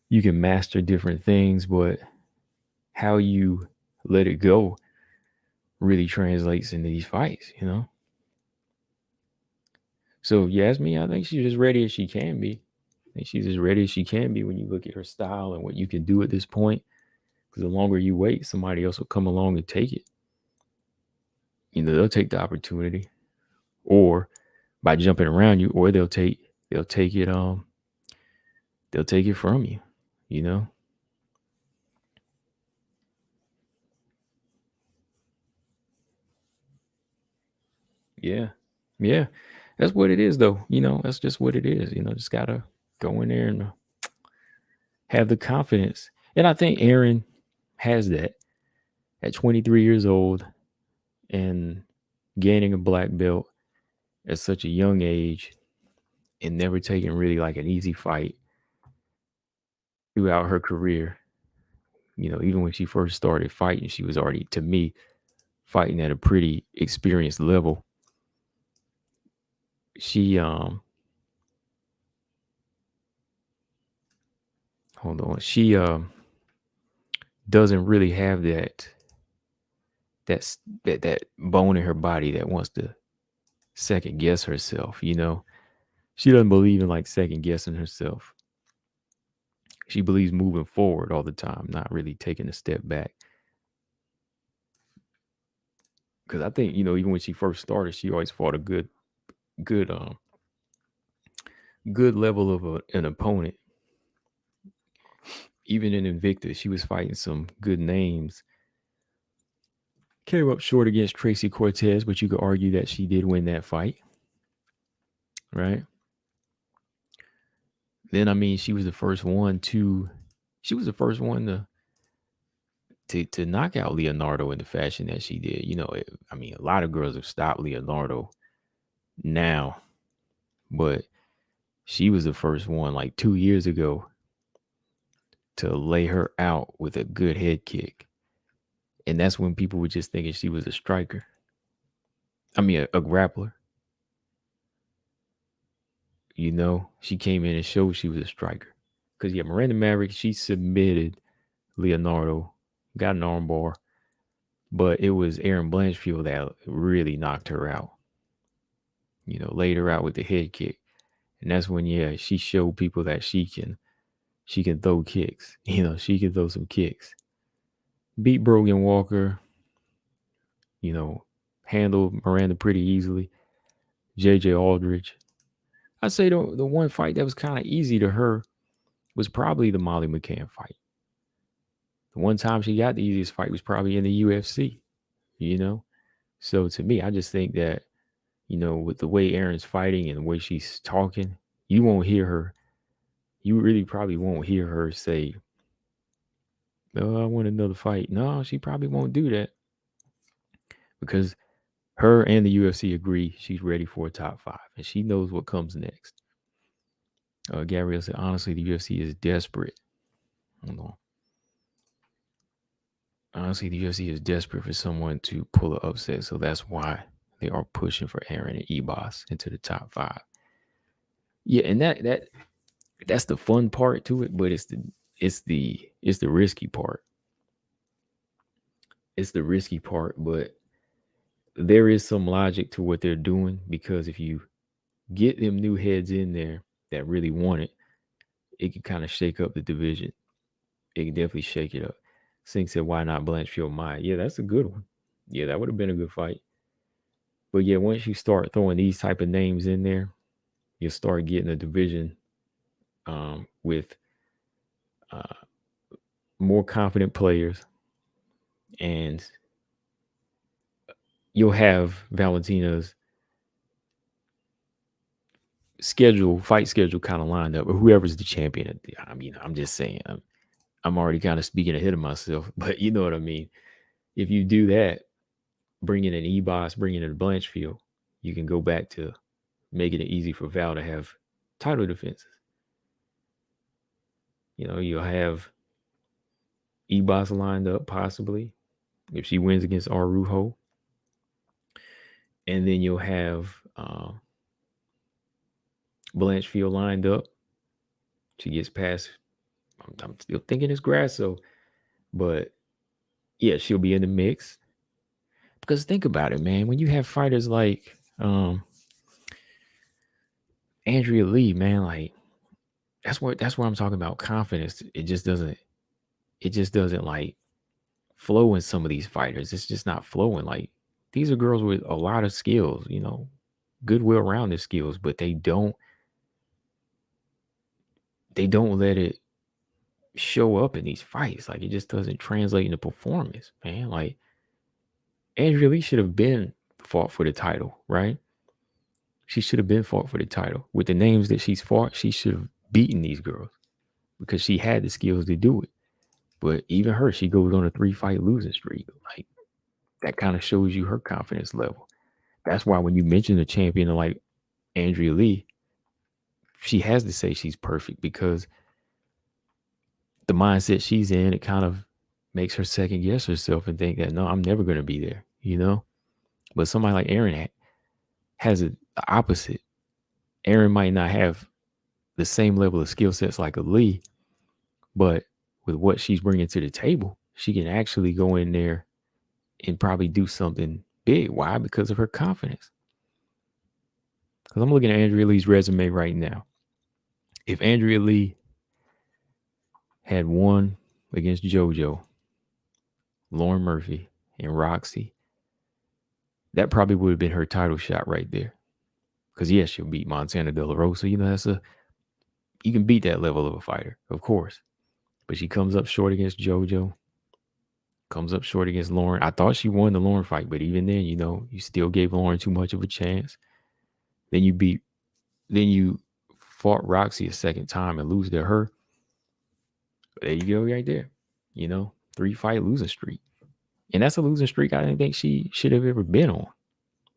you can master different things, but how you let it go really translates into these fights, So you ask me, I think she's as ready as she can be. I think she's as ready as she can be when you look at her style and what you can do at this point. Because the longer you wait, somebody else will come along and take it. They'll take the opportunity, or by jumping around you, or they'll take it from you. Yeah, that's what it is, though. That's just what it is. Just gotta go in there and have the confidence. And I think Erin has that at 23 years old and gaining a black belt at such a young age and never taking really like an easy fight throughout her career. Even when she first started fighting, she was already, to me, fighting at a pretty experienced level. She hold on. She doesn't really have that bone in her body that wants to second guess herself. She doesn't believe in like second guessing herself. She believes moving forward all the time, not really taking a step back. Because I think, even when she first started, she always fought a good level of an opponent. Even in Invictus, she was fighting some good names. Came up short against Tracy Cortez, but you could argue that she did win that fight, right? Then, I mean, she was the first one to knock out Leonardo in the fashion that she did. A lot of girls have stopped Leonardo now, but she was the first one like 2 years ago to lay her out with a good head kick. And that's when people were just thinking she was a striker. I mean, a grappler. She came in and showed she was a striker. Because, Miranda Maverick, she submitted Leonardo, got an armbar, but it was Erin Blanchfield that really knocked her out. Laid her out with the head kick. And that's when, she showed people that she can throw kicks. She can throw some kicks. Beat Brogan Walker, handled Miranda pretty easily. JJ Aldridge. I'd say the one fight that was kind of easy to her was probably the Molly McCann fight. The one time she got the easiest fight was probably in the UFC, So to me, I just think that, with the way Erin's fighting and the way she's talking, you really probably won't hear her say, "Oh, I want another fight." No, she probably won't do that because her and the UFC agree she's ready for a top 5 and she knows what comes next. Gabrielle said, honestly, the UFC is desperate. Hold on. Honestly, the UFC is desperate for someone to pull an upset, so that's why they are pushing for Erin and Ebos into the top 5. Yeah, and that's the fun part to it, but it's the risky part. It's the risky part, but there is some logic to what they're doing because if you get them new heads in there that really want it, it can kind of shake up the division. It can definitely shake it up. Sink said, why not Blanchfield Maya? Yeah, that's a good one. Yeah, that would have been a good fight. But yeah, once you start throwing these type of names in there, you'll start getting a division with more confident players, and you'll have Valentina's fight schedule kind of lined up, or whoever's the champion. I mean, I'm just saying, I'm already kind of speaking ahead of myself, but you know what I mean. If you do that, bring in an E-Boss, bring in a Blanchfield, you can go back to making it easy for Val to have title defenses. You know, you'll have E-Boss lined up possibly if she wins against Arujo. And then you'll have Blanchfield lined up. She gets past, I'm still thinking it's Grasso, but yeah, she'll be in the mix. Because think about it, man. When you have fighters like Andrea Lee, man, like that's what I'm talking about. Confidence. It just doesn't like flow in some of these fighters. It's just not flowing. Like these are girls with a lot of skills, you know, good well-rounded skills, but they don't let it show up in these fights. Like it just doesn't translate into performance, man. Like Andrea Lee should have been fought for the title, right? She should have been fought for the title. With the names that she's fought, she should have beaten these girls because she had the skills to do it. But even her, she goes on a 3-fight losing streak. Like that kind of shows you her confidence level. That's why when you mention a champion like Andrea Lee, she has to say she's perfect because the mindset she's in, it kind of makes her second guess herself and think that, no, I'm never going to be there, you know? But somebody like Erin has the opposite. Erin might not have the same level of skill sets like a Lee, but with what she's bringing to the table, she can actually go in there and probably do something big. Why? Because of her confidence. Because I'm looking at Andrea Lee's resume right now. If Andrea Lee had won against JoJo, Lauren Murphy, and Roxy, that probably would have been her title shot right there. Because yes, she'll beat Montana De La Rosa. You know, you can beat that level of a fighter, of course. But she comes up short against JoJo, comes up short against Lauren. I thought she won the Lauren fight, but even then, you know, you still gave Lauren too much of a chance. Then you fought Roxy a second time and lose to her. There you go, right there. You know, 3-fight losing streak. And that's a losing streak I didn't think she should have ever been on.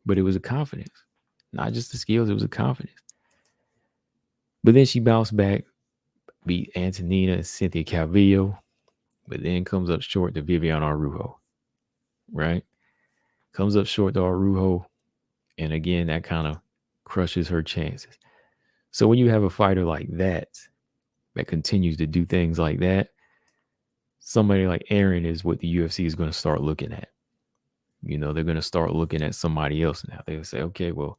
But it was a confidence. Not just the skills, it was a confidence. But then she bounced back, beat Antonina and Cynthia Calvillo, but then comes up short to Viviane Araújo, right? Comes up short to Araújo, and again, that kind of crushes her chances. So when you have a fighter like that continues to do things like that, somebody like Erin is what the UFC is going to start looking at. You know, they're going to start looking at somebody else now. They'll say, okay, well,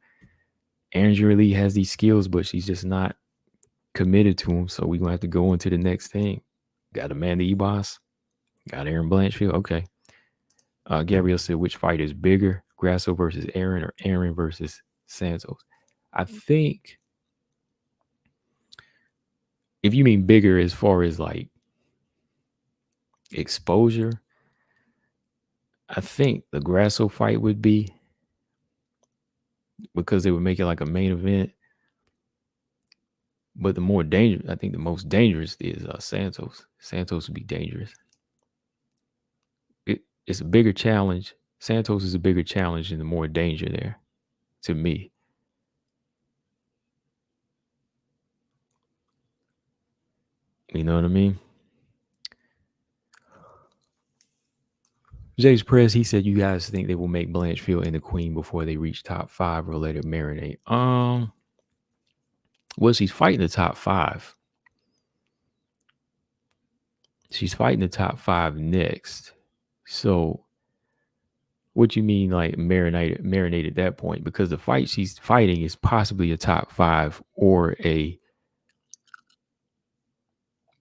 Andrea Lee has these skills, but she's just not committed to them. So we're going to have to go into the next thing. Got Amanda Ebos. Got Erin Blanchfield. Okay. Gabrielle said, which fight is bigger, Grasso versus Erin or Erin versus Santos? I think if you mean bigger as far as like exposure, I think the Grasso fight would be, because they would make it like a main event. But the more dangerous, I think the most dangerous is Santos. Santos would be dangerous. It's a bigger challenge. Santos is a bigger challenge and the more danger there, to me. You know what I mean? Jay's Press, he said, you guys think they will make Blanchfield and the Queen before they reach top 5 or let it marinate? Well, she's fighting the top 5. She's fighting the top 5 next. So what you mean like marinate at that point? Because the fight she's fighting is possibly a top 5 or a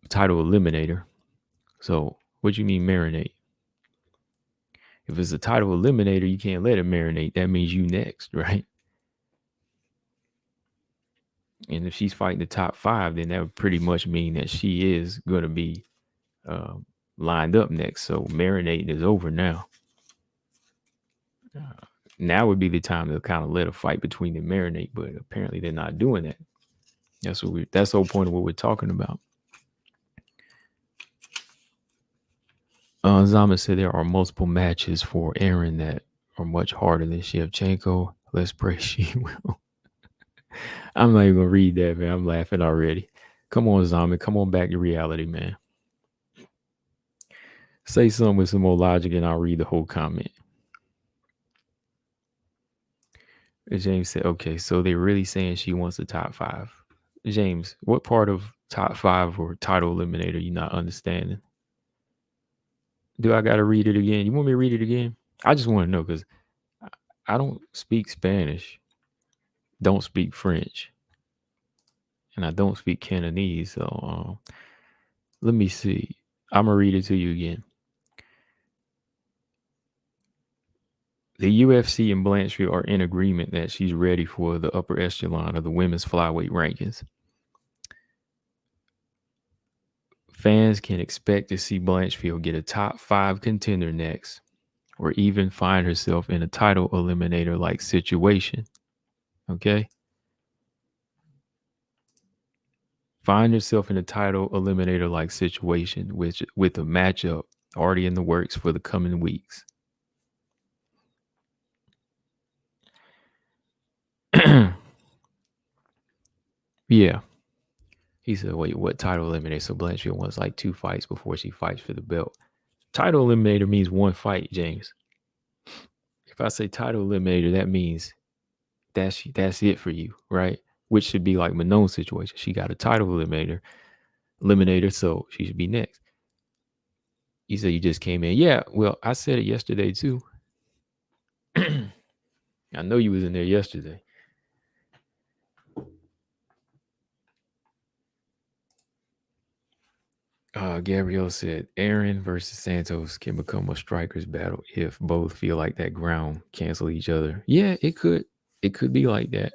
title eliminator. So what you mean marinate? If it's a title eliminator, you can't let it marinate. That means you next, right? And if she's fighting the top 5, then that would pretty much mean that she is going to be uh, lined up next. So marinating is over now. Now would be the time to kind of let a fight between them marinate, but apparently they're not doing that. That's the whole point of what we're talking about. Zama said there are multiple matches for Erin that are much harder than Shevchenko. Let's pray she will. I'm not even gonna read that, man. I'm laughing already. Come on, Zama. Come on back to reality, man. Say something with some more logic and I'll read the whole comment. James said, okay, so they're really saying she wants the top 5. James, what part of top 5 or title eliminator you not understanding? Do I got to read it again? You want me to read it again? I just want to know because I don't speak Spanish, don't speak French, and I don't speak Cantonese. So let me see. I'm going to read it to you again. The UFC and Blanchfield are in agreement that she's ready for the upper echelon of the women's flyweight rankings. Fans can expect to see Blanchfield get a top 5 contender next, or even find herself in a title eliminator like situation. Okay? Find herself in a title eliminator like situation with a matchup already in the works for the coming weeks. Yeah. He said, wait, what title eliminator? So Blanchfield wants like 2 fights before she fights for the belt. Title eliminator means 1 fight, James. If I say title eliminator, that means that's it for you, right? Which should be like Manon's situation. She got a title eliminator, so she should be next. He said you just came in. Yeah, well, I said it yesterday too. I know you was in there yesterday. Gabrielle said Erin versus Santos can become a strikers battle if both feel like that ground cancel each other. Yeah, it could. It could be like that.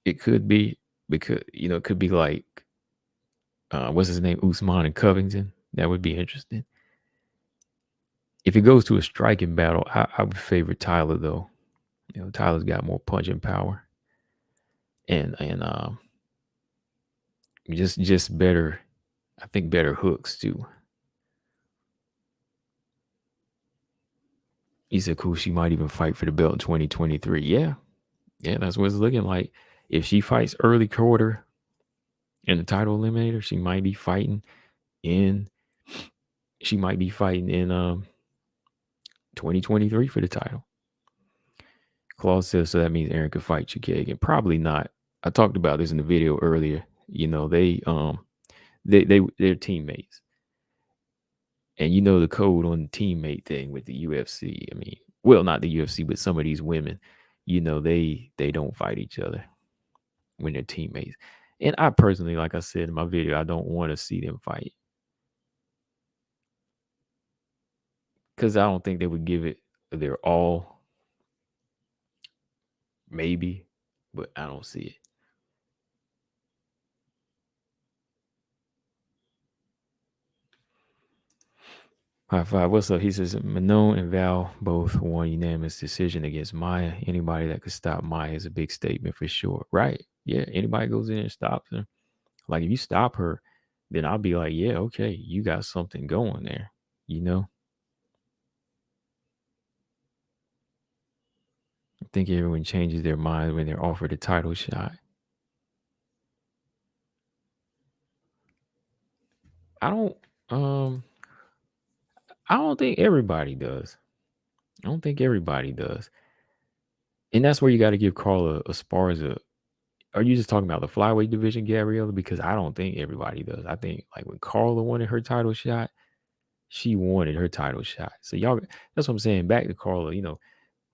It could be because it could be like what's his name, Usman and Covington. That would be interesting. If it goes to a striking battle, I would favor Tyler though. Tyler's got more punching power, and just better. I think better hooks too. He said, "Cool. She might even fight for the belt in 2023." Yeah, that's what it's looking like. If she fights early quarter in the title eliminator, she might be fighting in. She might be fighting in 2023 for the title. Claus says, so that means Erin could fight Chikagan. Probably not. I talked about this in the video earlier. They're teammates. And the code on the teammate thing with the UFC. I mean, well, not the UFC, but some of these women, they don't fight each other when they're teammates. And I personally, like I said in my video, I don't want to see them fight. Because I don't think they would give it their all. Maybe, but I don't see it. High five. What's up? He says Manon and Val both won unanimous decision against Maya. Anybody that could stop Maya is a big statement for sure. Right. Yeah. Anybody goes in and stops her. Like if you stop her, then I'll be like, yeah, okay, you got something going there. I think everyone changes their mind when they're offered a title shot. I don't think everybody does. I don't think everybody does. And that's where you got to give Carla Esparza. Are you just talking about the flyweight division, Gabriella? Because I don't think everybody does. I think like when Carla wanted her title shot, she wanted her title shot. So y'all, that's what I'm saying. Back to Carla,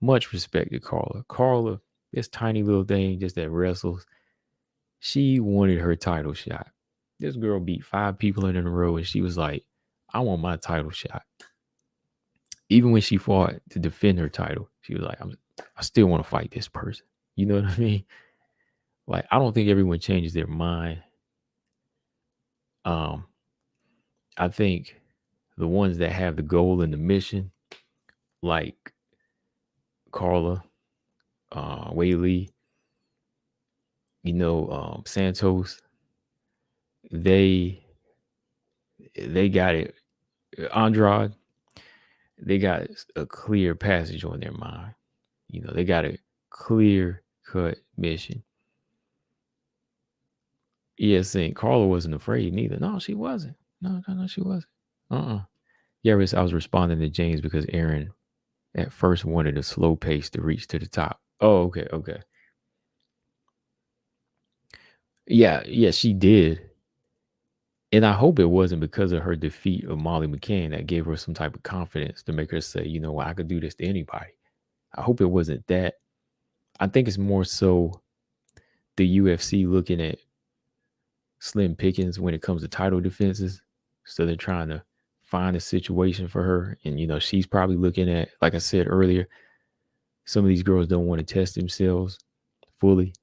much respect to Carla. Carla, this tiny little thing just that wrestles, she wanted her title shot. This girl beat 5 people in a row and she was like, I want my title shot. Even when she fought to defend her title, she was like, I still want to fight this person. You know what I mean? Like, I don't think everyone changes their mind. Um, I think the ones that have the goal and the mission, like Carla, Whaley, Santos, they got it. Andrade, they got a clear passage on their mind. They got a clear cut mission. Yes, and Carla wasn't afraid neither. No, she wasn't. No, she wasn't. Yeah, I was responding to James because Erin at first wanted a slow pace to reach to the top. Oh, okay. Yeah, she did. And I hope it wasn't because of her defeat of Molly McCann that gave her some type of confidence to make her say, you know what, I could do this to anybody. I hope it wasn't that. I think it's more so the UFC looking at slim pickings when it comes to title defenses. So they're trying to find a situation for her. And, she's probably looking at, like I said earlier, some of these girls don't want to test themselves fully.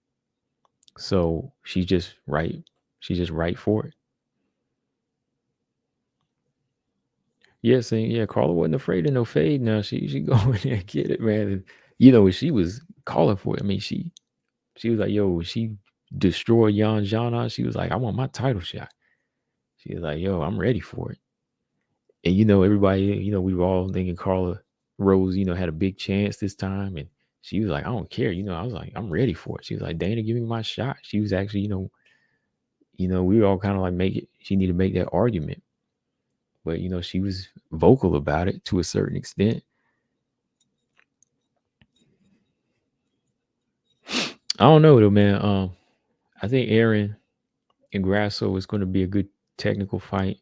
So she's just right. She's just right for it. Yeah, Carla wasn't afraid of no fade. Now she go in there and get it, man. And, she was calling for it. I mean, she was like, yo, when she destroyed Yan Jana, she was like, I want my title shot. She was like, yo, I'm ready for it. And everybody, we were all thinking Carla Rose, had a big chance this time. And she was like, I don't care. I was like, I'm ready for it. She was like, Dana, give me my shot. She was actually, we were all kind of like she needed to make that argument. But she was vocal about it to a certain extent. I don't know though, man. I think Erin and Grasso is going to be a good technical fight.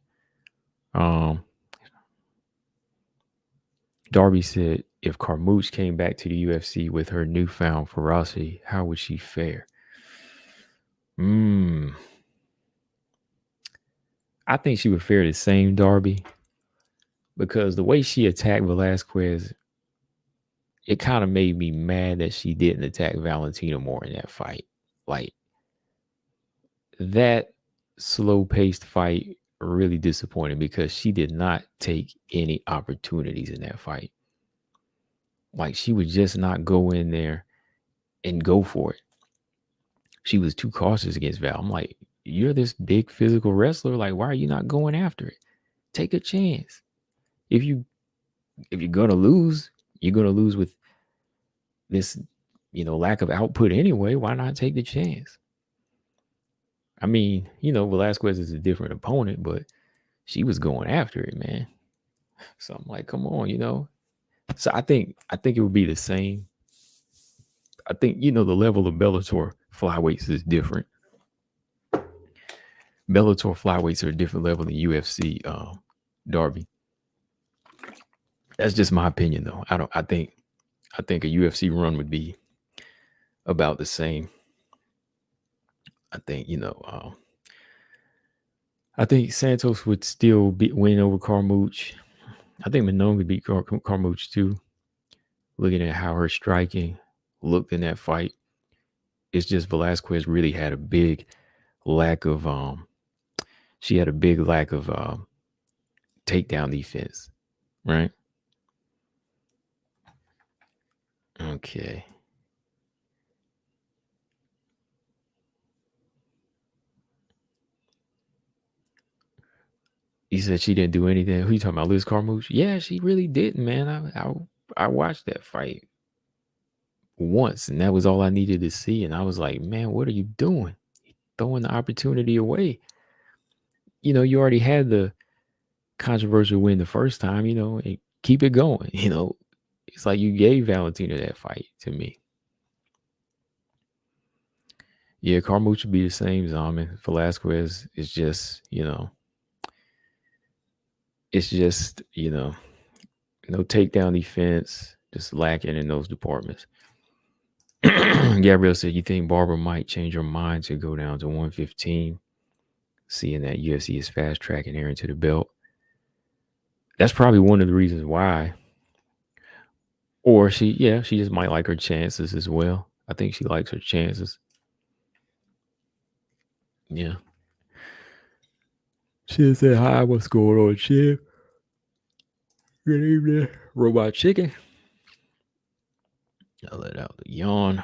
Darby said if Carmouche came back to the UFC with her newfound ferocity, how would she fare? I think she would fare the same, Darby, because the way she attacked Velasquez, it kind of made me mad that she didn't attack Valentina more in that fight. Like, that slow-paced fight really disappointed because she did not take any opportunities in that fight. Like, she would just not go in there and go for it. She was too cautious against Val. I'm like, you're this big physical wrestler. Like, why are you not going after it? Take a chance. If you're gonna lose, you're gonna lose with this, lack of output anyway. Why not take the chance? I mean, Velasquez is a different opponent, but she was going after it, man. So I'm like, come on. So I think it would be the same. I think, the level of Bellator flyweights is different. Bellator flyweights are a different level than UFC, Darby. That's just my opinion, though. I think a UFC run would be about the same. I think, I think Santos would still win over Carmouche. I think Manon could beat Carmouche too. Looking at how her striking looked in that fight, it's just Velasquez really had a big lack of takedown defense, right? Okay. You said she didn't do anything. Who you talking about, Liz Carmouche? Yeah, she really didn't, man. I watched that fight once, and that was all I needed to see. And I was like, man, what are you doing? You're throwing the opportunity away. You already had the controversial win the first time, and keep it going. It's like you gave Valentina that fight to me. Yeah, Carmouche would be the same, Zaman. Velasquez is just, it's just, no takedown defense, just lacking in those departments. Gabrielle said, you think Barbara might change her mind to go down to 115, seeing that UFC is fast tracking Erin to the belt? That's probably one of the reasons why. Or she just might like her chances as well. I think she likes her chances. Yeah. She said, "Hi, what's going on, Chip? Good evening, Robot Chicken." I let out the yawn.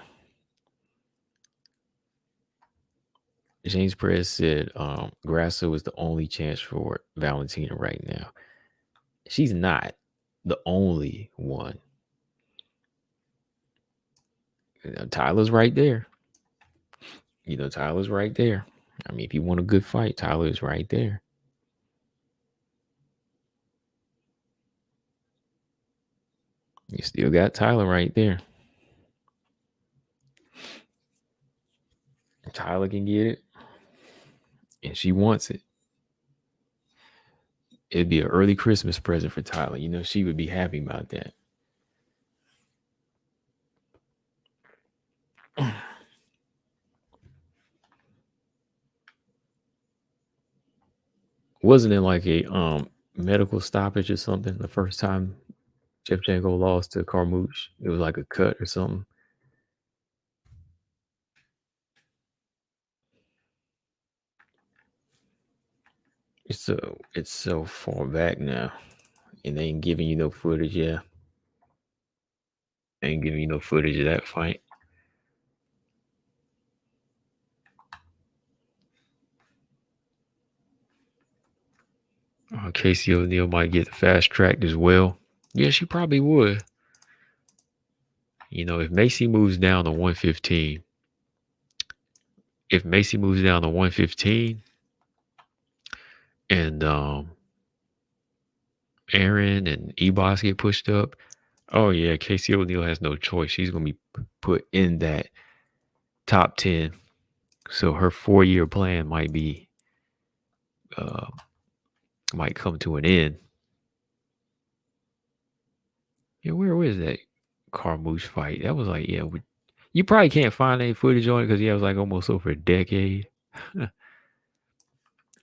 James Perez said, Grasso is the only chance for Valentina right now. She's not the only one. Tyler's right there. Tyler's right there. I mean, if you want a good fight, Tyler is right there. You still got Tyler right there. Tyler can get it, and she wants it. It'd be an early Christmas present for Tyler. She would be happy about that. Wasn't it like a medical stoppage or something the first time Shevchenko lost to Carmouche? It was like a cut or something. It's so far back now, and they ain't giving you no footage. Yeah, they ain't giving you no footage of that fight. Casey O'Neill might get fast tracked as well. Yeah, she probably would. If Macy moves down to 115, and Erin and Ebos get pushed up, oh yeah, Casey O'Neill has no choice. She's gonna be put in that top 10. So her 4-year plan might come to an end. Yeah, where was that Carmouche fight? That was like, you probably can't find any footage on it because it was like almost over a decade.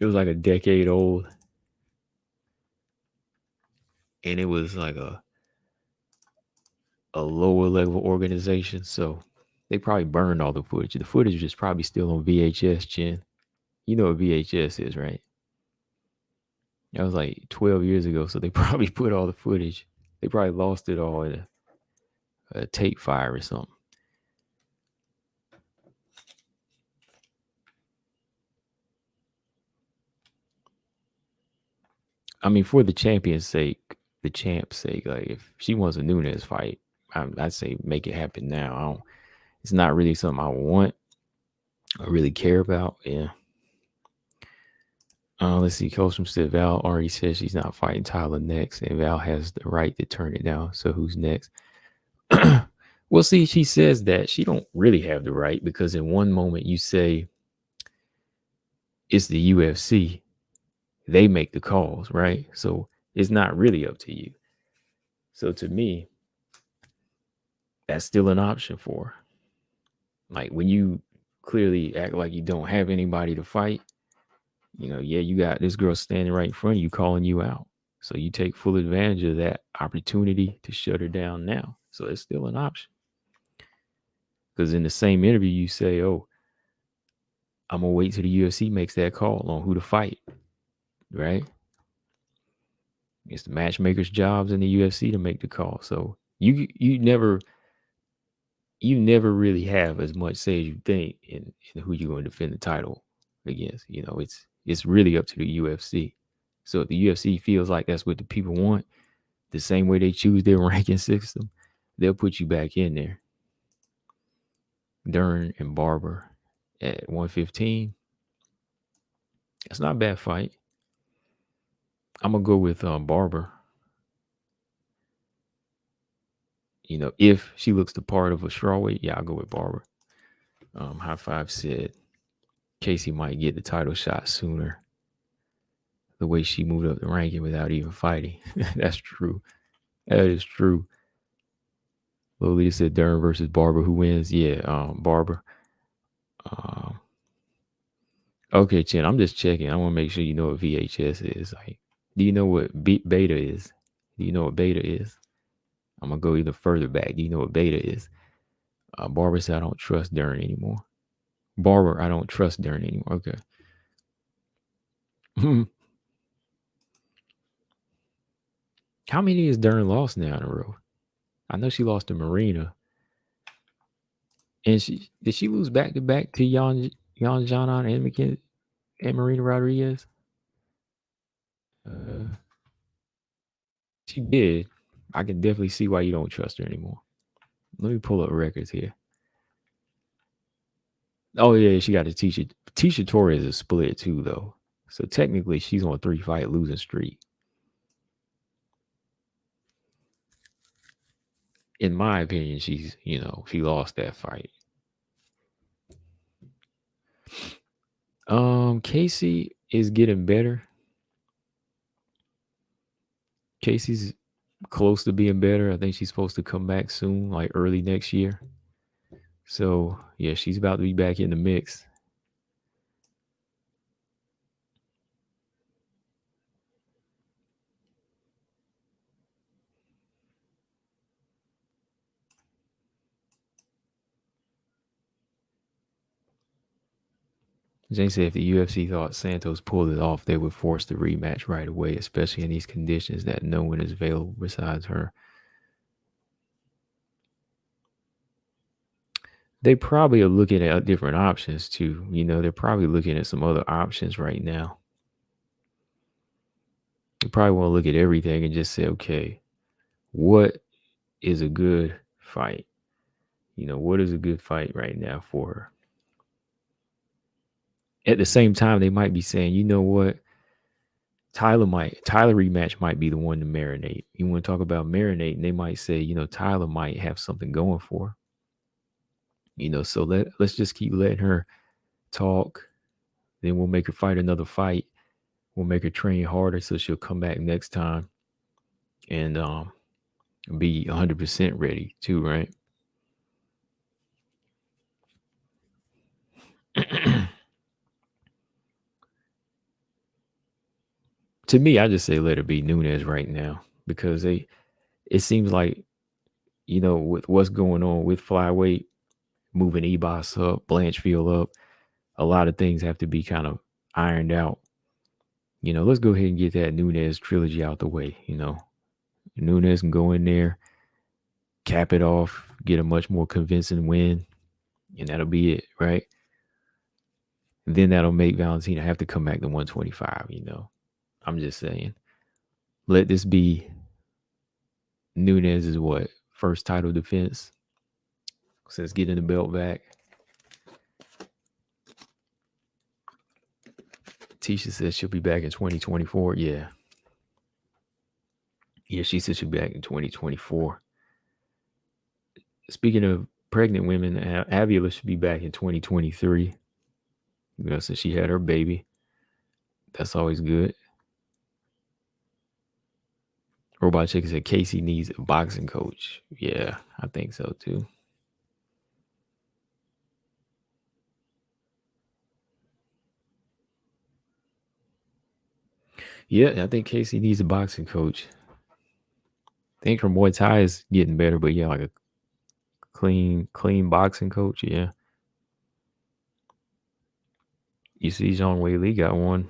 It was like a decade old, and it was like a lower level organization, so they probably burned all the footage. The footage is probably still on VHS, Chin. You know what VHS is, right? That was like 12 years ago, so they probably put all the footage. They probably lost it all in a tape fire or something. I mean, for the champ's sake, like if she wants a Nunes fight, I'd say make it happen now. It's not really something I want or really care about. Yeah. Let's see. Colstrom said Val already said she's not fighting Tyler next, and Val has the right to turn it down. So who's next? Well, see, she says that she don't really have the right because in one moment you say it's the UFC, they make the calls, right? So it's not really up to you. So to me, that's still an option for her. Like when you clearly act like you don't have anybody to fight, you got this girl standing right in front of you calling you out. So you take full advantage of that opportunity to shut her down now. So it's still an option. Because in the same interview, you say, "Oh, I'm gonna wait till the UFC makes that call on who to fight." Right? It's the matchmaker's jobs in the UFC to make the call. So you never really have as much say as you think in who you're going to defend the title against. It's really up to the UFC. So if the UFC feels like that's what the people want, the same way they choose their ranking system, they'll put you back in there. Dern and Barber at 115. That's not a bad fight. I'm gonna go with Barber. If she looks the part of a strawweight, yeah, I'll go with Barber. High Five said Casey might get the title shot sooner. The way she moved up the ranking without even fighting. That's true. That is true. Lolita said Dern versus Barber. Who wins? Yeah, Barber. Okay, Chen, I'm just checking. I want to make sure you know what VHS is. Like, do you know what beta is? Do you know what beta is? I'm going to go even further back. Do you know what beta is? Barber said, I don't trust Dern anymore. Barber, I don't trust Dern anymore. Okay. How many is Dern lost now in a row? I know she lost to Marina. And did she lose back to back to Jan Janan and McKenna and Marina Rodriguez? Uh, she did. I can definitely see why you don't trust her anymore. Let me pull up records here. Oh yeah, she got to Tisha. Tisha Torres is split too, though. So technically, she's on a 3-fight losing streak. In my opinion, she lost that fight. Casey is getting better. Casey's close to being better. I think she's supposed to come back soon, like early next year. So yeah, she's about to be back in the mix. Jane said if the UFC thought Santos pulled it off, they would force the rematch right away, especially in these conditions that no one is available besides her. They probably are looking at different options too. They're probably looking at some other options right now. They probably want to look at everything and just say, okay, what is a good fight? What is a good fight right now for her? At the same time, they might be saying, you know what? Tyler rematch might be the one to marinate. You want to talk about marinating, they might say, Tyler might have something going for her. So let's just keep letting her talk. Then we'll make her fight another fight. We'll make her train harder so she'll come back next time and be 100% ready too, right? To me, I just say let her be Nunes right now because it seems like, with what's going on with flyweight, moving Ebos up, Blanchfield up, a lot of things have to be kind of ironed out. Let's go ahead and get that Nunes trilogy out the way. Nunes can go in there, cap it off, get a much more convincing win, and that'll be it, right? And then that'll make Valentina have to come back to 125. I'm just saying, let this be Nunes' first title defense since getting the belt back. Tisha says she'll be back in 2024. Yeah, she said she'll be back in 2024. Speaking of pregnant women, Avila should be back in 2023. Since she had her baby. That's always good. Robot Chicken said Casey needs a boxing coach. Yeah, I think so too. Yeah, I think Casey needs a boxing coach. I think her Muay Thai is getting better, but yeah, like a clean boxing coach. Yeah. You see, Zhang Wei Li got one.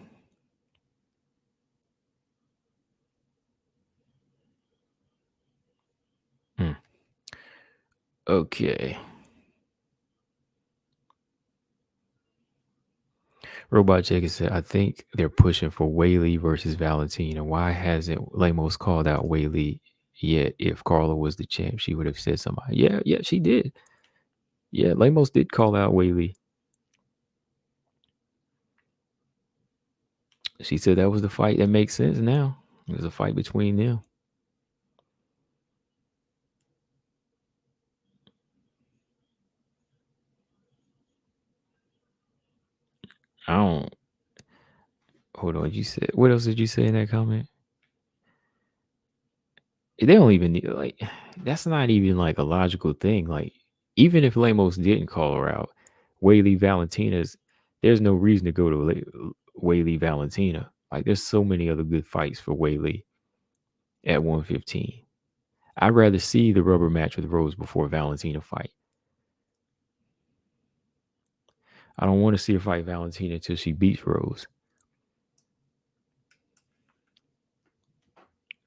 Okay. Robot Chicken said, I think they're pushing for Whaley versus Valentina. Why hasn't Lemos called out Whaley yet? If Carla was the champ, she would have said somebody. Yeah, she did. Yeah, Lemos did call out Whaley. She said that was the fight that makes sense now. It was a fight between them. I don't. Hold on. You said what else did you say in that comment? They don't even need that's not even like a logical thing. Like even if Lemos didn't call her out, Whaley Valentina's there's no reason to go to Whaley Valentina. Like there's so many other good fights for Whaley at 115. I'd rather see the rubber match with Rose before Valentina fight. I don't want to see her fight Valentina until she beats Rose.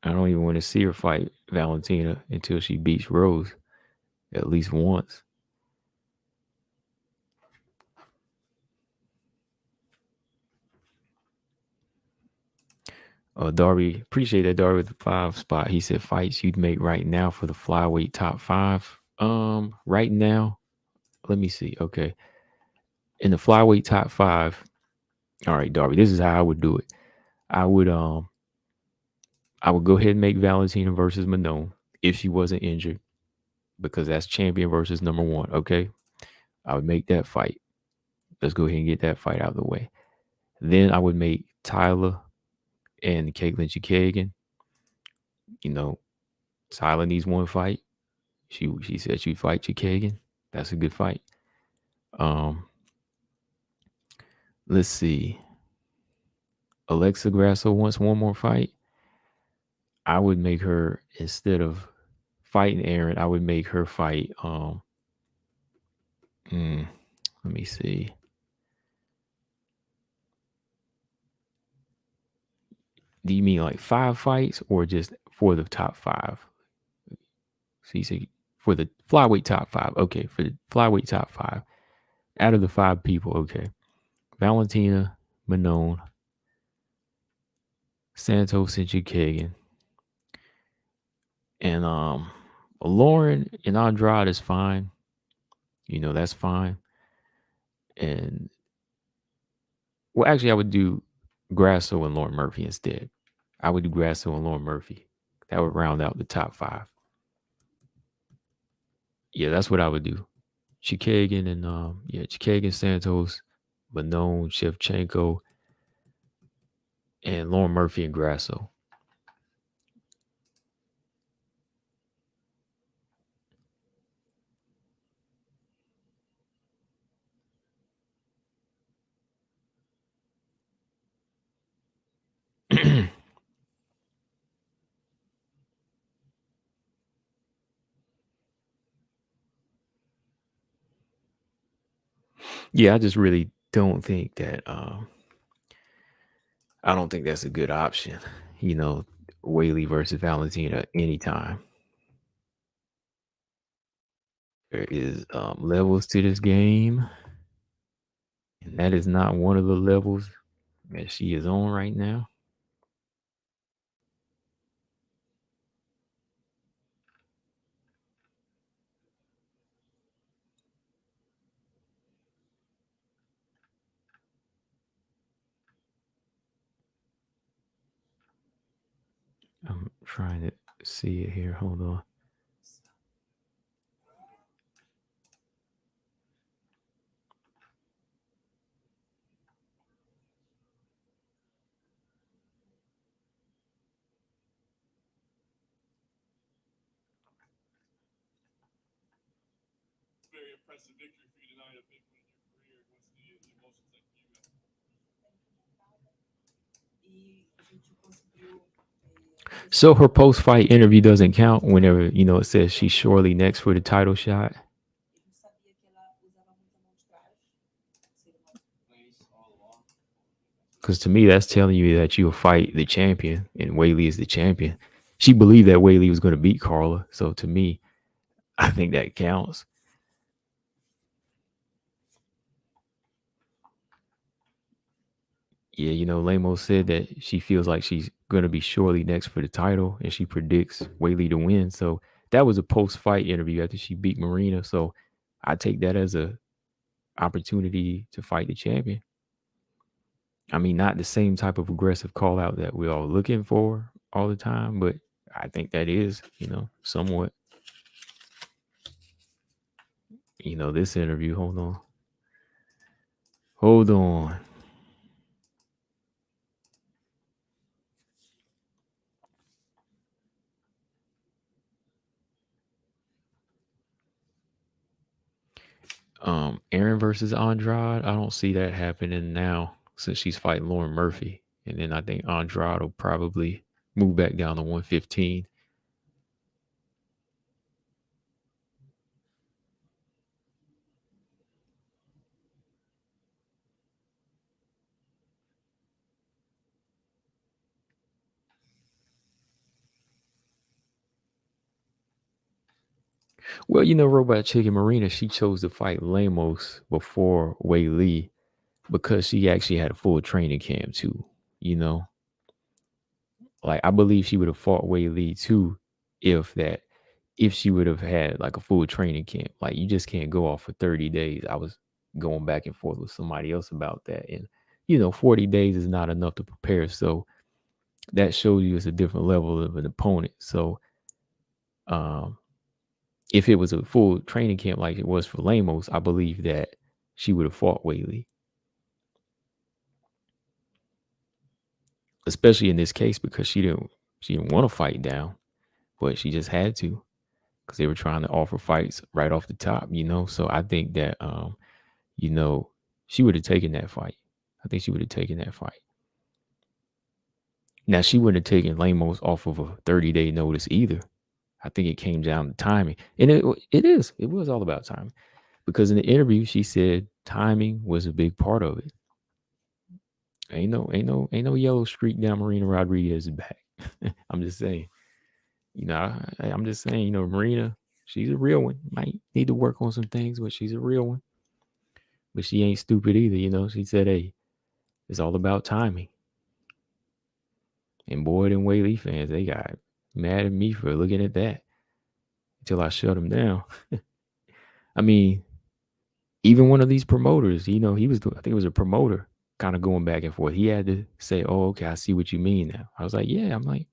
I don't even want to see her fight Valentina until she beats Rose at least once. Darby, appreciate that, Darby, with the 5 spot. He said fights you'd make right now for the flyweight top 5. Right now, let me see. Okay, in the flyweight top 5. All right, Darby, this is how I would do it. I would go ahead and make Valentina versus Manon if she wasn't injured, because that's champion versus number 1. Okay, I would make that fight. Let's go ahead and get that fight out of the way. Then I would make Tyler and Caitlin Chikagan. You know, Tyler needs one fight. She said she'd fight Chikagan. That's a good fight. Let's see. Alexa Grasso wants one more fight. I would make her, instead of fighting Erin, I would make her fight. Let me see. Do you mean like 5 fights or just for the top 5? So you say for the flyweight top 5. Okay, for the flyweight top 5. Out of the 5 people, okay. Valentina, Manon, Santos, and Chikagan. And Lauren and Andrade is fine. That's fine. And well, actually, I would do Grasso and Lauren Murphy instead. I would do Grasso and Lauren Murphy. That would round out the top 5. Yeah, that's what I would do. Chikagan and Chikagan, Santos, Manon, Shevchenko, and Lauren Murphy and Grasso. Yeah, I just really don't think that. I don't think that's a good option. Whaley versus Valentina anytime. There is levels to this game, and that is not one of the levels that she is on right now. I'm trying to see it here. Hold on. So her post-fight interview doesn't count whenever, it says she's surely next for the title shot. Because to me, that's telling you that you'll fight the champion, and Whaley is the champion. She believed that Whaley was going to beat Carla. So to me, I think that counts. Yeah, Lamo said that she feels like she's going to be surely next for the title, and she predicts Whaley to win. So that was a post-fight interview after she beat Marina. So I take that as a opportunity to fight the champion. I mean, not the same type of aggressive call out that we're all looking for all the time, but I think that is, somewhat. This interview. Hold on. Hold on. Erin versus Andrade. I don't see that happening now since she's fighting Lauren Murphy. And then I think Andrade will probably move back down to 115. Well, Robot Chicken Marina, she chose to fight Lamos before Wei Lee because she actually had a full training camp too. You know, like I believe she would have fought Wei Lee too if she would have had like a full training camp. Like you just can't go off for 30 days. I was going back and forth with somebody else about that. And 40 days is not enough to prepare. So that shows you it's a different level of an opponent. So um if it was a full training camp like it was for Lamos, I believe that she would have fought Wei Lee. Especially in this case because she didn't want to fight down, but she just had to because they were trying to offer fights right off the top. So I think that you know, she would have taken that fight. I think she would have taken that fight. Now she wouldn't have taken Lamos off of a 30-day notice either. I think it came down to timing. And it was all about timing. Because in the interview she said timing was a big part of it. Ain't no yellow streak down Marina Rodriguez's back. I'm just saying. I'm just saying, Marina, she's a real one. Might need to work on some things, but she's a real one. But she ain't stupid either. She said, hey, it's all about timing. And boy, them Wei Lee fans, they got mad at me for looking at that until I shut them down. I mean, even one of these promoters, I think it was a promoter kind of going back and forth. He had to say, oh, okay, I see what you mean now. I was like, yeah, I'm like,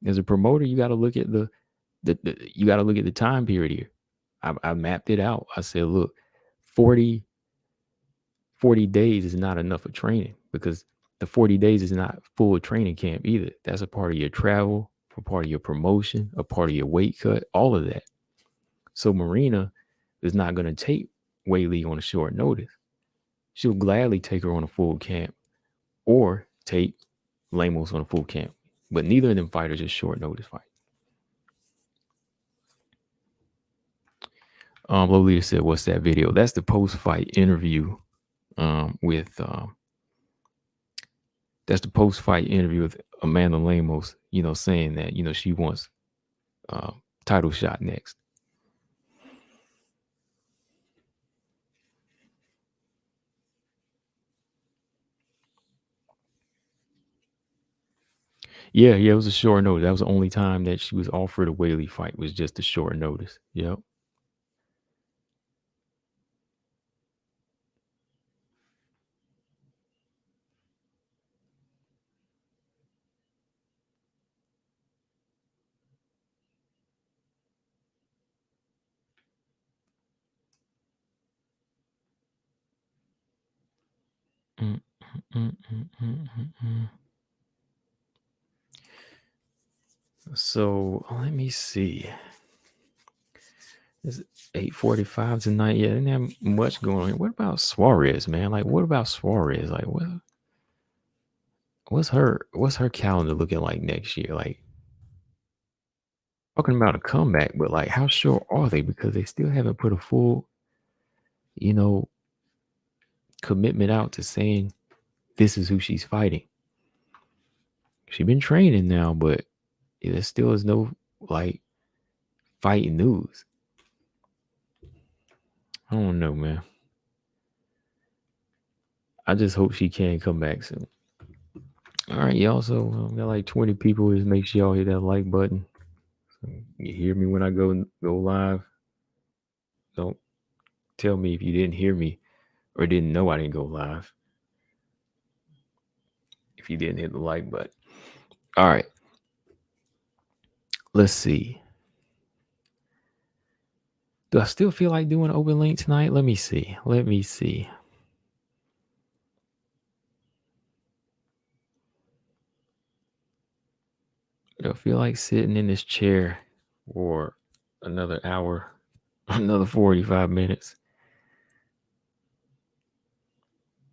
as a promoter, you got to look at you got to look at the time period here. I mapped it out. I said, look, 40 days is not enough for training because the 40 days is not full training camp either. That's a part of your travel, a part of your promotion, a part of your weight cut, all of that. So Marina is not going to take Wei Lee on a short notice. She'll gladly take her on a full camp or take Lamos on a full camp. But neither of them fighters is short notice fight. Lolita said, what's that video? That's the post-fight interview that's the post-fight interview with Amanda Lemos, saying that, she wants title shot next. Yeah, it was a short notice. That was the only time that she was offered a Wei Lee fight was just a short notice. Yep. Mm, mm, mm, mm, mm, mm. So let me see. It's 8:45 tonight. Yeah, didn't have much going on. What about Suarez, man? Like, what about Suarez? Like, what's her calendar looking like next year? Like, talking about a comeback, but like, how sure are they? Because they still haven't put a full, you know, commitment out to saying this is who she's fighting. She's been training now, but there still is no like fighting news. I don't know, man. I just hope she can come back soon. All right, y'all. So got like 20 people. Just make sure y'all hit that like button. So you hear me when I go live. Don't tell me if you didn't hear me or didn't know I didn't go live. If you didn't hit the like button. All right. Let's see. Do I still feel like doing open link tonight? Let me see. Do I feel like sitting in this chair for another hour, another 45 minutes?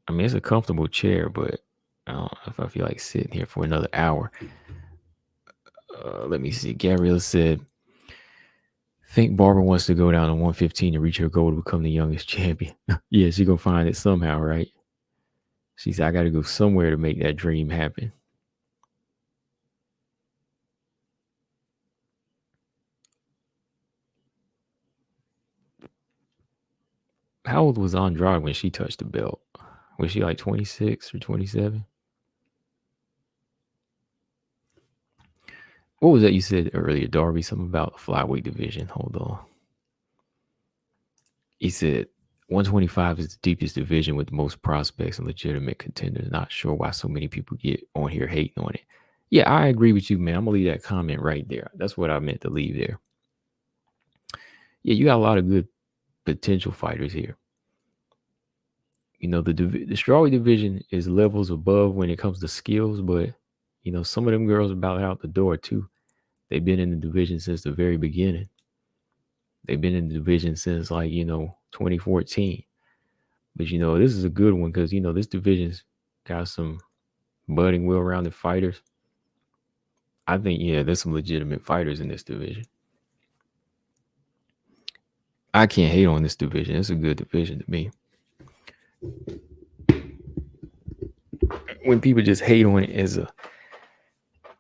I mean, it's a comfortable chair, but I don't know if I feel like sitting here for another hour. Let me see. Gabrielle said, think Barbara wants to go down to 115 to reach her goal to become the youngest champion. Yeah, she gonna find it somehow, right? She said, I got to go somewhere to make that dream happen. How old was Andrade when she touched the belt? Was she like 26 or 27? What was that you said earlier, Darby? Something about the flyweight division. Hold on. He said 125 is the deepest division with the most prospects and legitimate contenders. Not sure why so many people get on here hating on it. Yeah, I agree with you, man. I'm gonna leave that comment right there. That's what I meant to leave there. Yeah, you got a lot of good potential fighters here. You know, the strawweight division is levels above when it comes to skills, but you know, some of them girls are about out the door too. They've been in the division since the very beginning. They've been in the division since like, 2014. But this is a good one because this division's got some budding, well-rounded fighters. I think, yeah, there's some legitimate fighters in this division. I can't hate on this division. It's a good division to me. When people just hate on it as a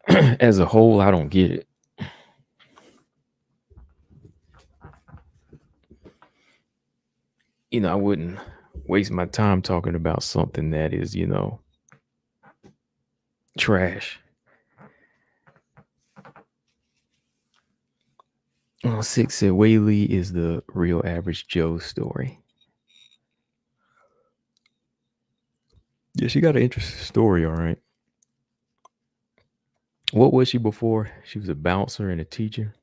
as a whole, I don't get it. I wouldn't waste my time talking about something that is, trash. Six said Whaley is the real average Joe story. Yeah, she got an interesting story, all right. What was she before? She was a bouncer and a teacher.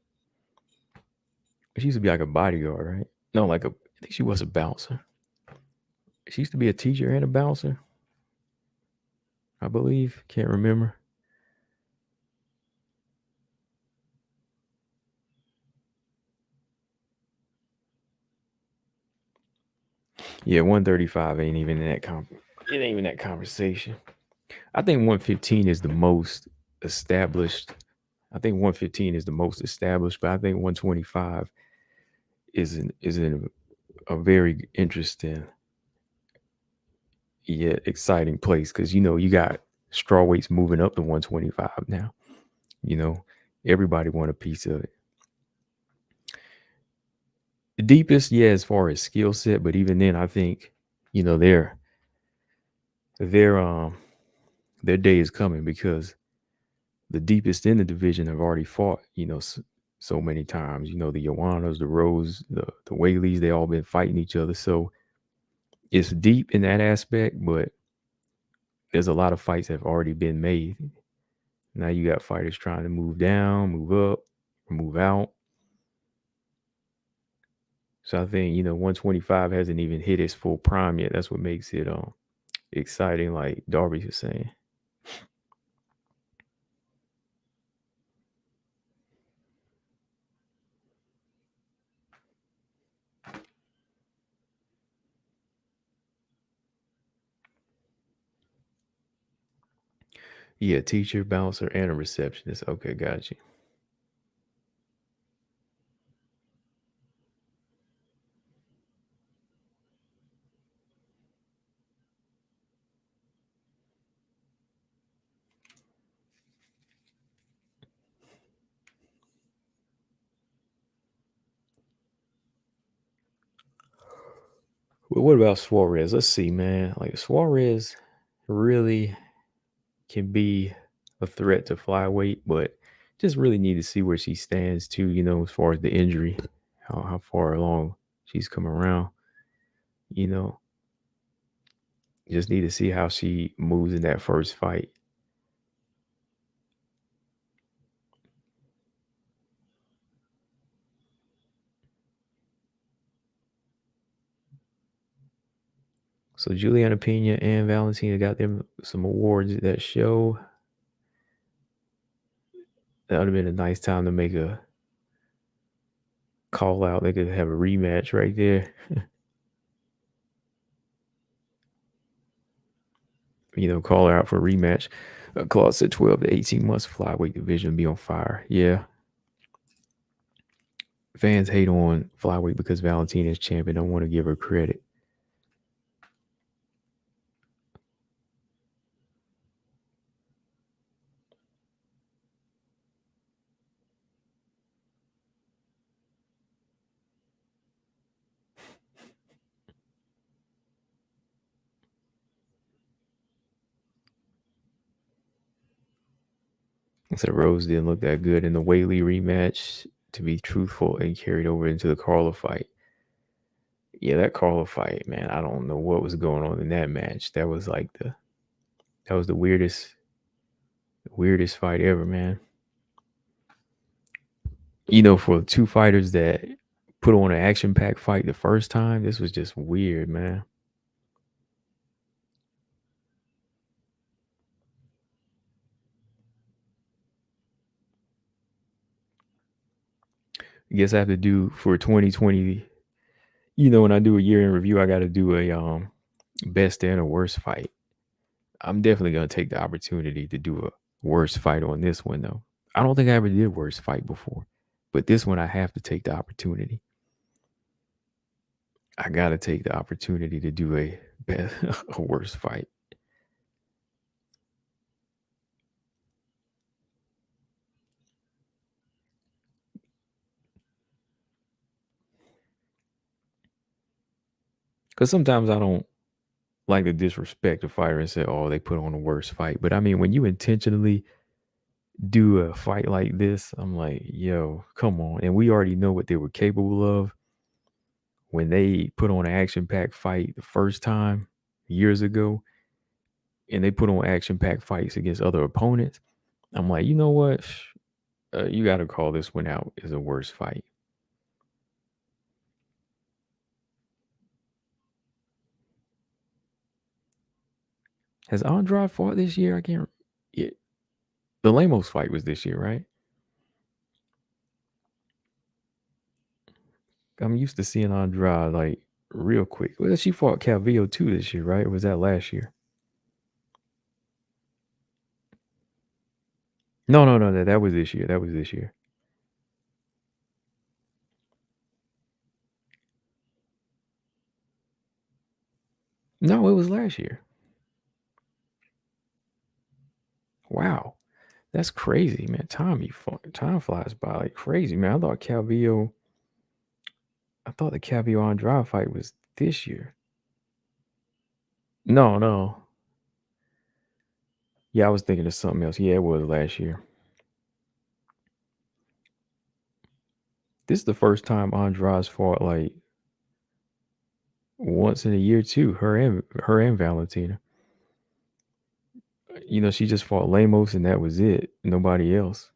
She used to be like a bodyguard, right? No, I think she was a bouncer. She used to be a teacher and a bouncer, I believe. Can't remember. Yeah, 135 ain't even in that it ain't even that conversation. I think 115 is the most established. I think 115 is the most established, but I think 125 is in a very interesting yet exciting place because you got strawweights moving up to 125 now. Everybody want a piece of it. The deepest, yeah, as far as skill set, but even then, I think their their day is coming because the deepest in the division have already fought, so many times. The Joannas, the Rose, the Whaleys, they all been fighting each other. So it's deep in that aspect, but there's a lot of fights that have already been made. Now you got fighters trying to move down, move up, move out. So I think 125 hasn't even hit its full prime yet. That's what makes it exciting, like Darby was saying. Yeah, teacher, bouncer, and a receptionist. Okay, got you. Well, what about Suarez? Let's see, man. Like Suarez really can be a threat to flyweight, but just really need to see where she stands too, as far as the injury, how far along she's come around, you know. Just need to see how she moves in that first fight. So Juliana Pena and Valentina got them some awards at that show. That would have been a nice time to make a call out. They could have a rematch right there. Call her out for a rematch. Claude said 12 to 18 months flyweight division be on fire. Yeah. Fans hate on flyweight because Valentina is champion. Don't want to give her credit. So Rose didn't look that good in the Whaley rematch, to be truthful, and carried over into the Carla fight. Yeah, that Carla fight, man, I don't know what was going on in that match. That was like that was the weirdest fight ever, man. For two fighters that put on an action-packed fight the first time, this was just weird, man. I guess I have to do for 2020. When I do a year in review, I got to do a best and a worst fight. I'm definitely gonna take the opportunity to do a worst fight on this one though. I don't think I ever did worst fight before, but this one I have to take the opportunity. I gotta take the opportunity to do a best, a worst fight. Because sometimes I don't like to disrespect a fighter and say, "Oh, they put on a worst fight." But I mean, when you intentionally do a fight like this, I'm like, "Yo, come on!" And we already know what they were capable of when they put on an action-packed fight the first time years ago, and they put on action-packed fights against other opponents. I'm like, you know what? You got to call this one out as a worst fight. Has Andrade fought this year? I can't. Yeah, the Lemos fight was this year, right? I'm used to seeing Andrade like real quick. Well, she fought Calvillo too this year, right? Or was that last year? No, no, no, that was this year. That was this year. No, it was last year. Wow, that's crazy, man. Time flies by like crazy, man. I thought the Calvillo Andrade fight was this year. No, no. Yeah, I was thinking of something else. Yeah, it was last year. This is the first time Andrade's fought like once in a year too. Her and Valentina. She just fought Lemos and that was it. Nobody else.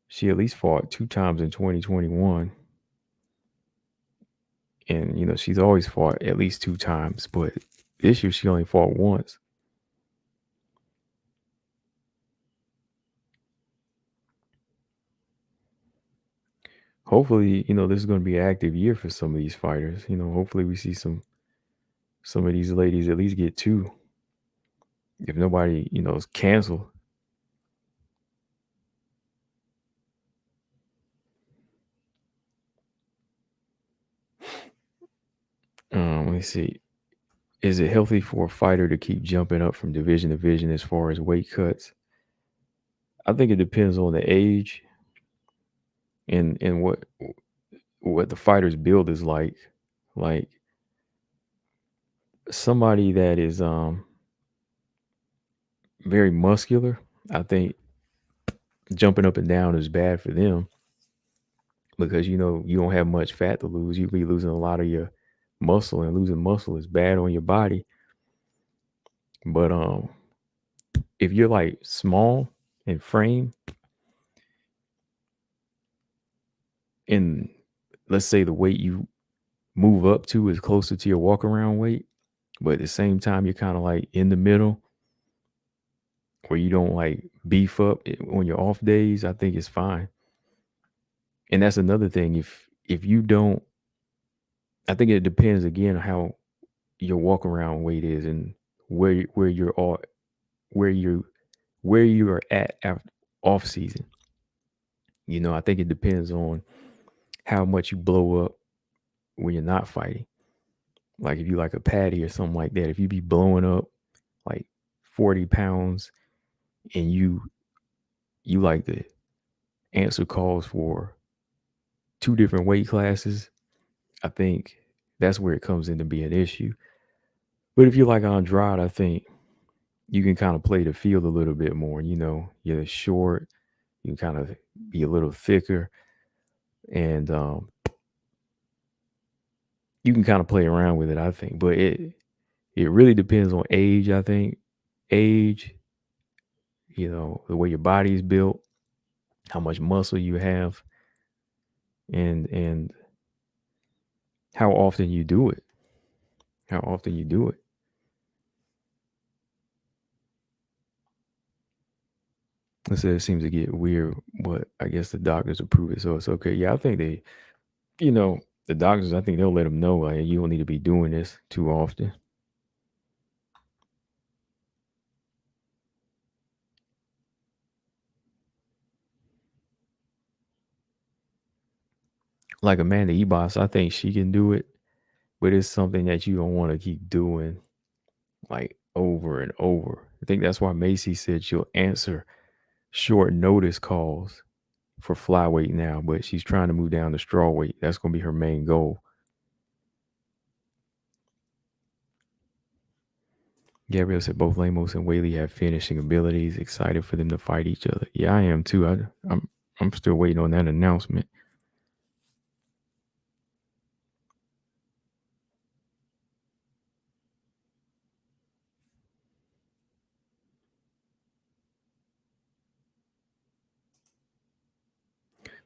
She at least fought two times in 2021. And she's always fought at least two times, but this year she only fought once. Hopefully, this is going to be an active year for some of these fighters. Hopefully we see some of these ladies at least get two. If nobody, is canceled. Let me see. Is it healthy for a fighter to keep jumping up from division to division as far as weight cuts? I think it depends on the age and what the fighter's build is like. Like somebody that is very muscular, I think jumping up and down is bad for them because you don't have much fat to lose. You'll be losing a lot of your muscle, and losing muscle is bad on your body. But if you're like small in frame, and let's say the weight you move up to is closer to your walk around weight, but at the same time you're kind of like in the middle where you don't like beef up on your off days, I think it's fine. And that's another thing. If you don't, I think it depends again on how your walk around weight is and where you're all where you where you are at after off season. I think it depends on how much you blow up when you're not fighting. Like if you like a patty or something like that, if you be blowing up like 40 pounds and you like to answer calls for two different weight classes, I think that's where it comes in to be an issue. But if you're like Andrade, I think you can kind of play the field a little bit more. You're short, you can kind of be a little thicker, and you can kind of play around with it, I think. But it really depends on age, I think. Age, the way your body is built, how much muscle you have, and how often you do it. How often you do it. I said it seems to get weird, but I guess the doctors approve it, so it's okay. Yeah, I think you know, the doctors, I think they'll let them know, like, you don't need to be doing this too often. Like Amanda Ebos, I think she can do it, but it's something that you don't want to keep doing like over and over. I think that's why Macy said she'll answer short notice calls for flyweight now, but she's trying to move down to strawweight. That's going to be her main goal. Gabriel said both Lemos and Whaley have finishing abilities. Excited for them to fight each other. Yeah, I am too. I'm still waiting on that announcement.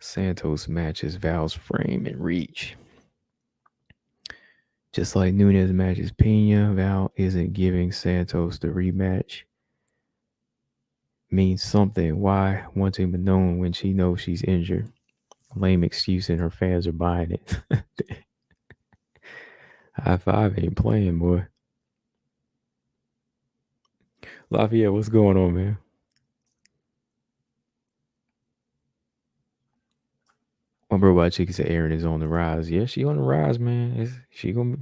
Santos matches Val's frame and reach. Just like Nunes matches Pena, Val isn't giving Santos the rematch. Means something. Why wanting Manon when she knows she's injured? Lame excuse and her fans are buying it. High five ain't playing, boy. Lafayette, what's going on, man? My bro by Chicken said Erin is on the rise. Yeah, she on the rise, man. She gonna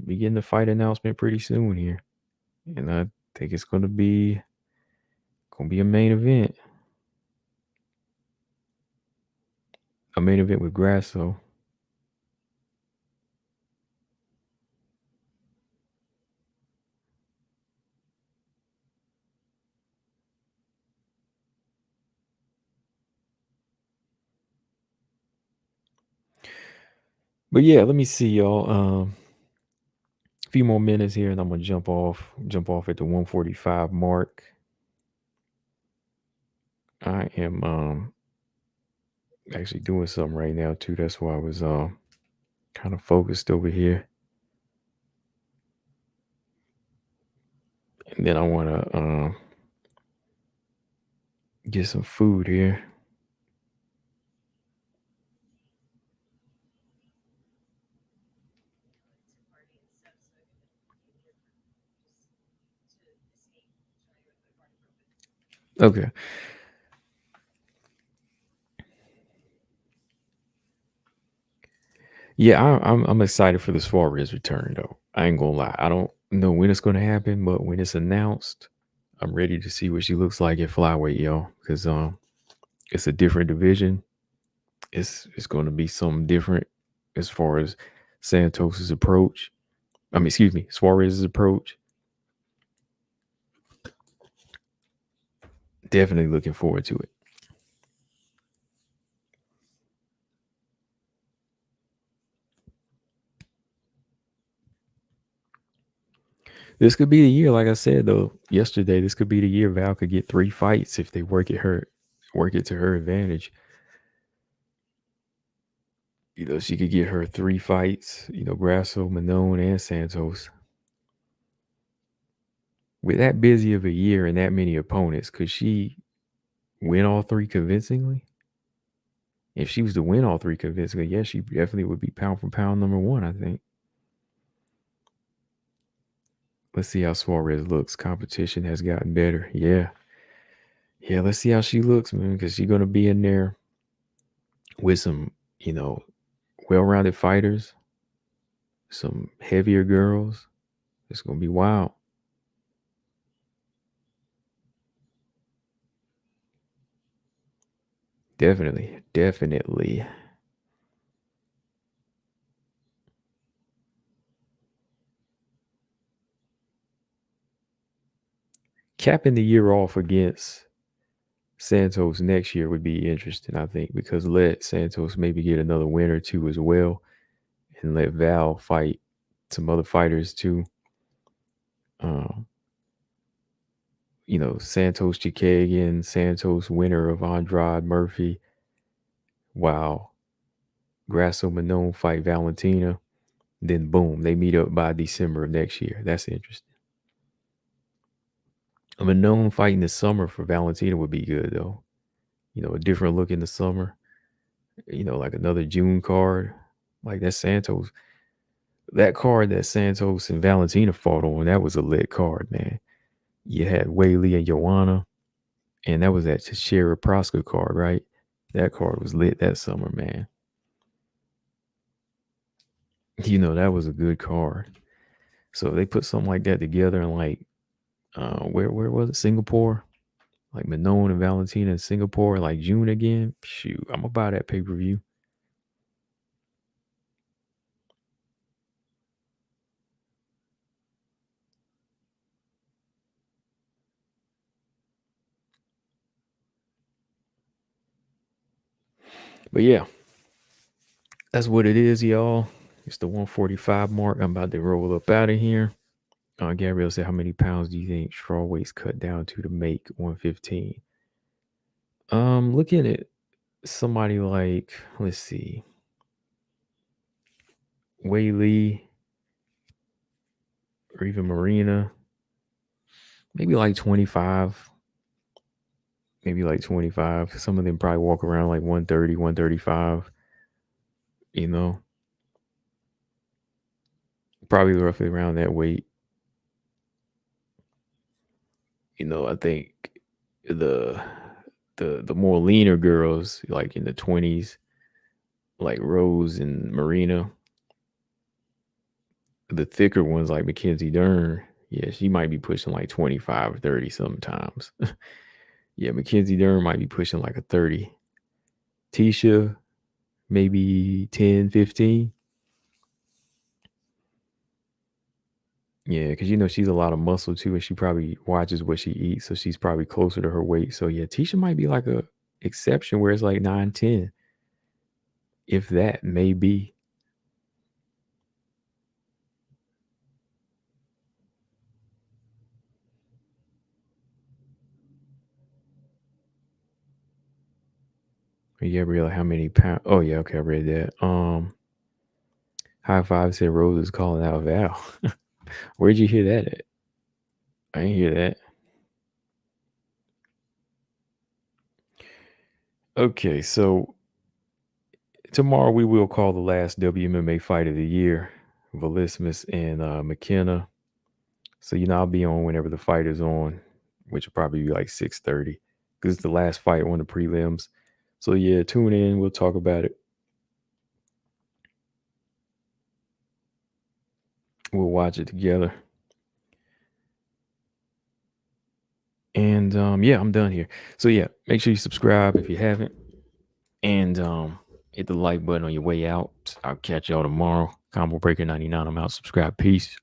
be getting the fight announcement pretty soon here. And I think it's gonna be a main event. A main event with Grasso. But yeah, let me see, y'all. A few more minutes here, and I'm gonna jump off at the 145 mark. I am actually doing something right now too. That's why I was kind of focused over here. And then I wanna get some food here. Okay. Yeah, I'm excited for the Suarez return though. I ain't gonna lie. I don't know when it's gonna happen, but when it's announced, I'm ready to see what she looks like at flyweight, yo. Because it's a different division. It's gonna be something different as far as Santos's approach. Excuse me, Suarez's approach. Definitely looking forward to it. This could be the year, like I said though yesterday. This could be the year Val could get 3 fights if they work it to her advantage. She could get her 3 fights. Grasso, Manon, and Santos. With that busy of a year and that many opponents, could she win all 3 convincingly? If she was to win all 3 convincingly, yes, she definitely would be pound for pound number 1, I think. Let's see how Suarez looks. Competition has gotten better. Yeah. Yeah, let's see how she looks, man, because she's going to be in there with some, well-rounded fighters, some heavier girls. It's going to be wild. Definitely. Definitely. capping the year off against Santos next year would be interesting, I think, because let Santos maybe get another win or two as well, and let Val fight some other fighters too. Um, Santos Chikagian, Santos winner of Andrade Murphy, while Grasso Manon fight Valentina. Then boom, they meet up by December of next year. That's interesting. A Manon fight in the summer for Valentina would be good though. A different look in the summer. Like another June card. Like that Santos. That card that Santos and Valentina fought on, that was a lit card, man. You had Whaley and Joanna, and that was that Teixeira Prosper card, right? That card was lit that summer, man. That was a good card. So they put something like that together and like where was it? Singapore? Like Manon and Valentina in Singapore, like June again. Shoot, I'm gonna buy that pay-per-view. But yeah, that's what it is, y'all. It's the 145 mark. I'm about to roll up out of here. Gabrielle said, how many pounds do you think strawweights cut down to make 115? Looking at somebody like, let's see, Wei Lee or even Marina, maybe like 25. Maybe like 25. Some of them probably walk around like 130, 135. Probably roughly around that weight. I think the more leaner girls, like in the 20s, like Rose and Marina, the thicker ones like Mackenzie Dern, yeah, she might be pushing like 25 or 30 sometimes. Yeah, Mackenzie Dern might be pushing like a 30. Tisha, maybe 10, 15. Yeah, because she's a lot of muscle too, and she probably watches what she eats, so she's probably closer to her weight. So yeah, Tisha might be like a exception where it's like 9, 10. If that, maybe. Gabriella, how many pounds? Oh yeah, okay, I read that. High Five said Rose is calling out Val. Where'd you hear that at? I didn't hear that. Okay, so tomorrow we will call the last WMMA fight of the year, Vlismas and McKenna. So I'll be on whenever the fight is on, which will probably be like 6:30, because it's the last fight on the prelims. So yeah, tune in. We'll talk about it. We'll watch it together. And yeah, I'm done here. So yeah, make sure you subscribe if you haven't, and hit the like button on your way out. I'll catch y'all tomorrow. Combo Breaker 99. I'm out. Subscribe. Peace.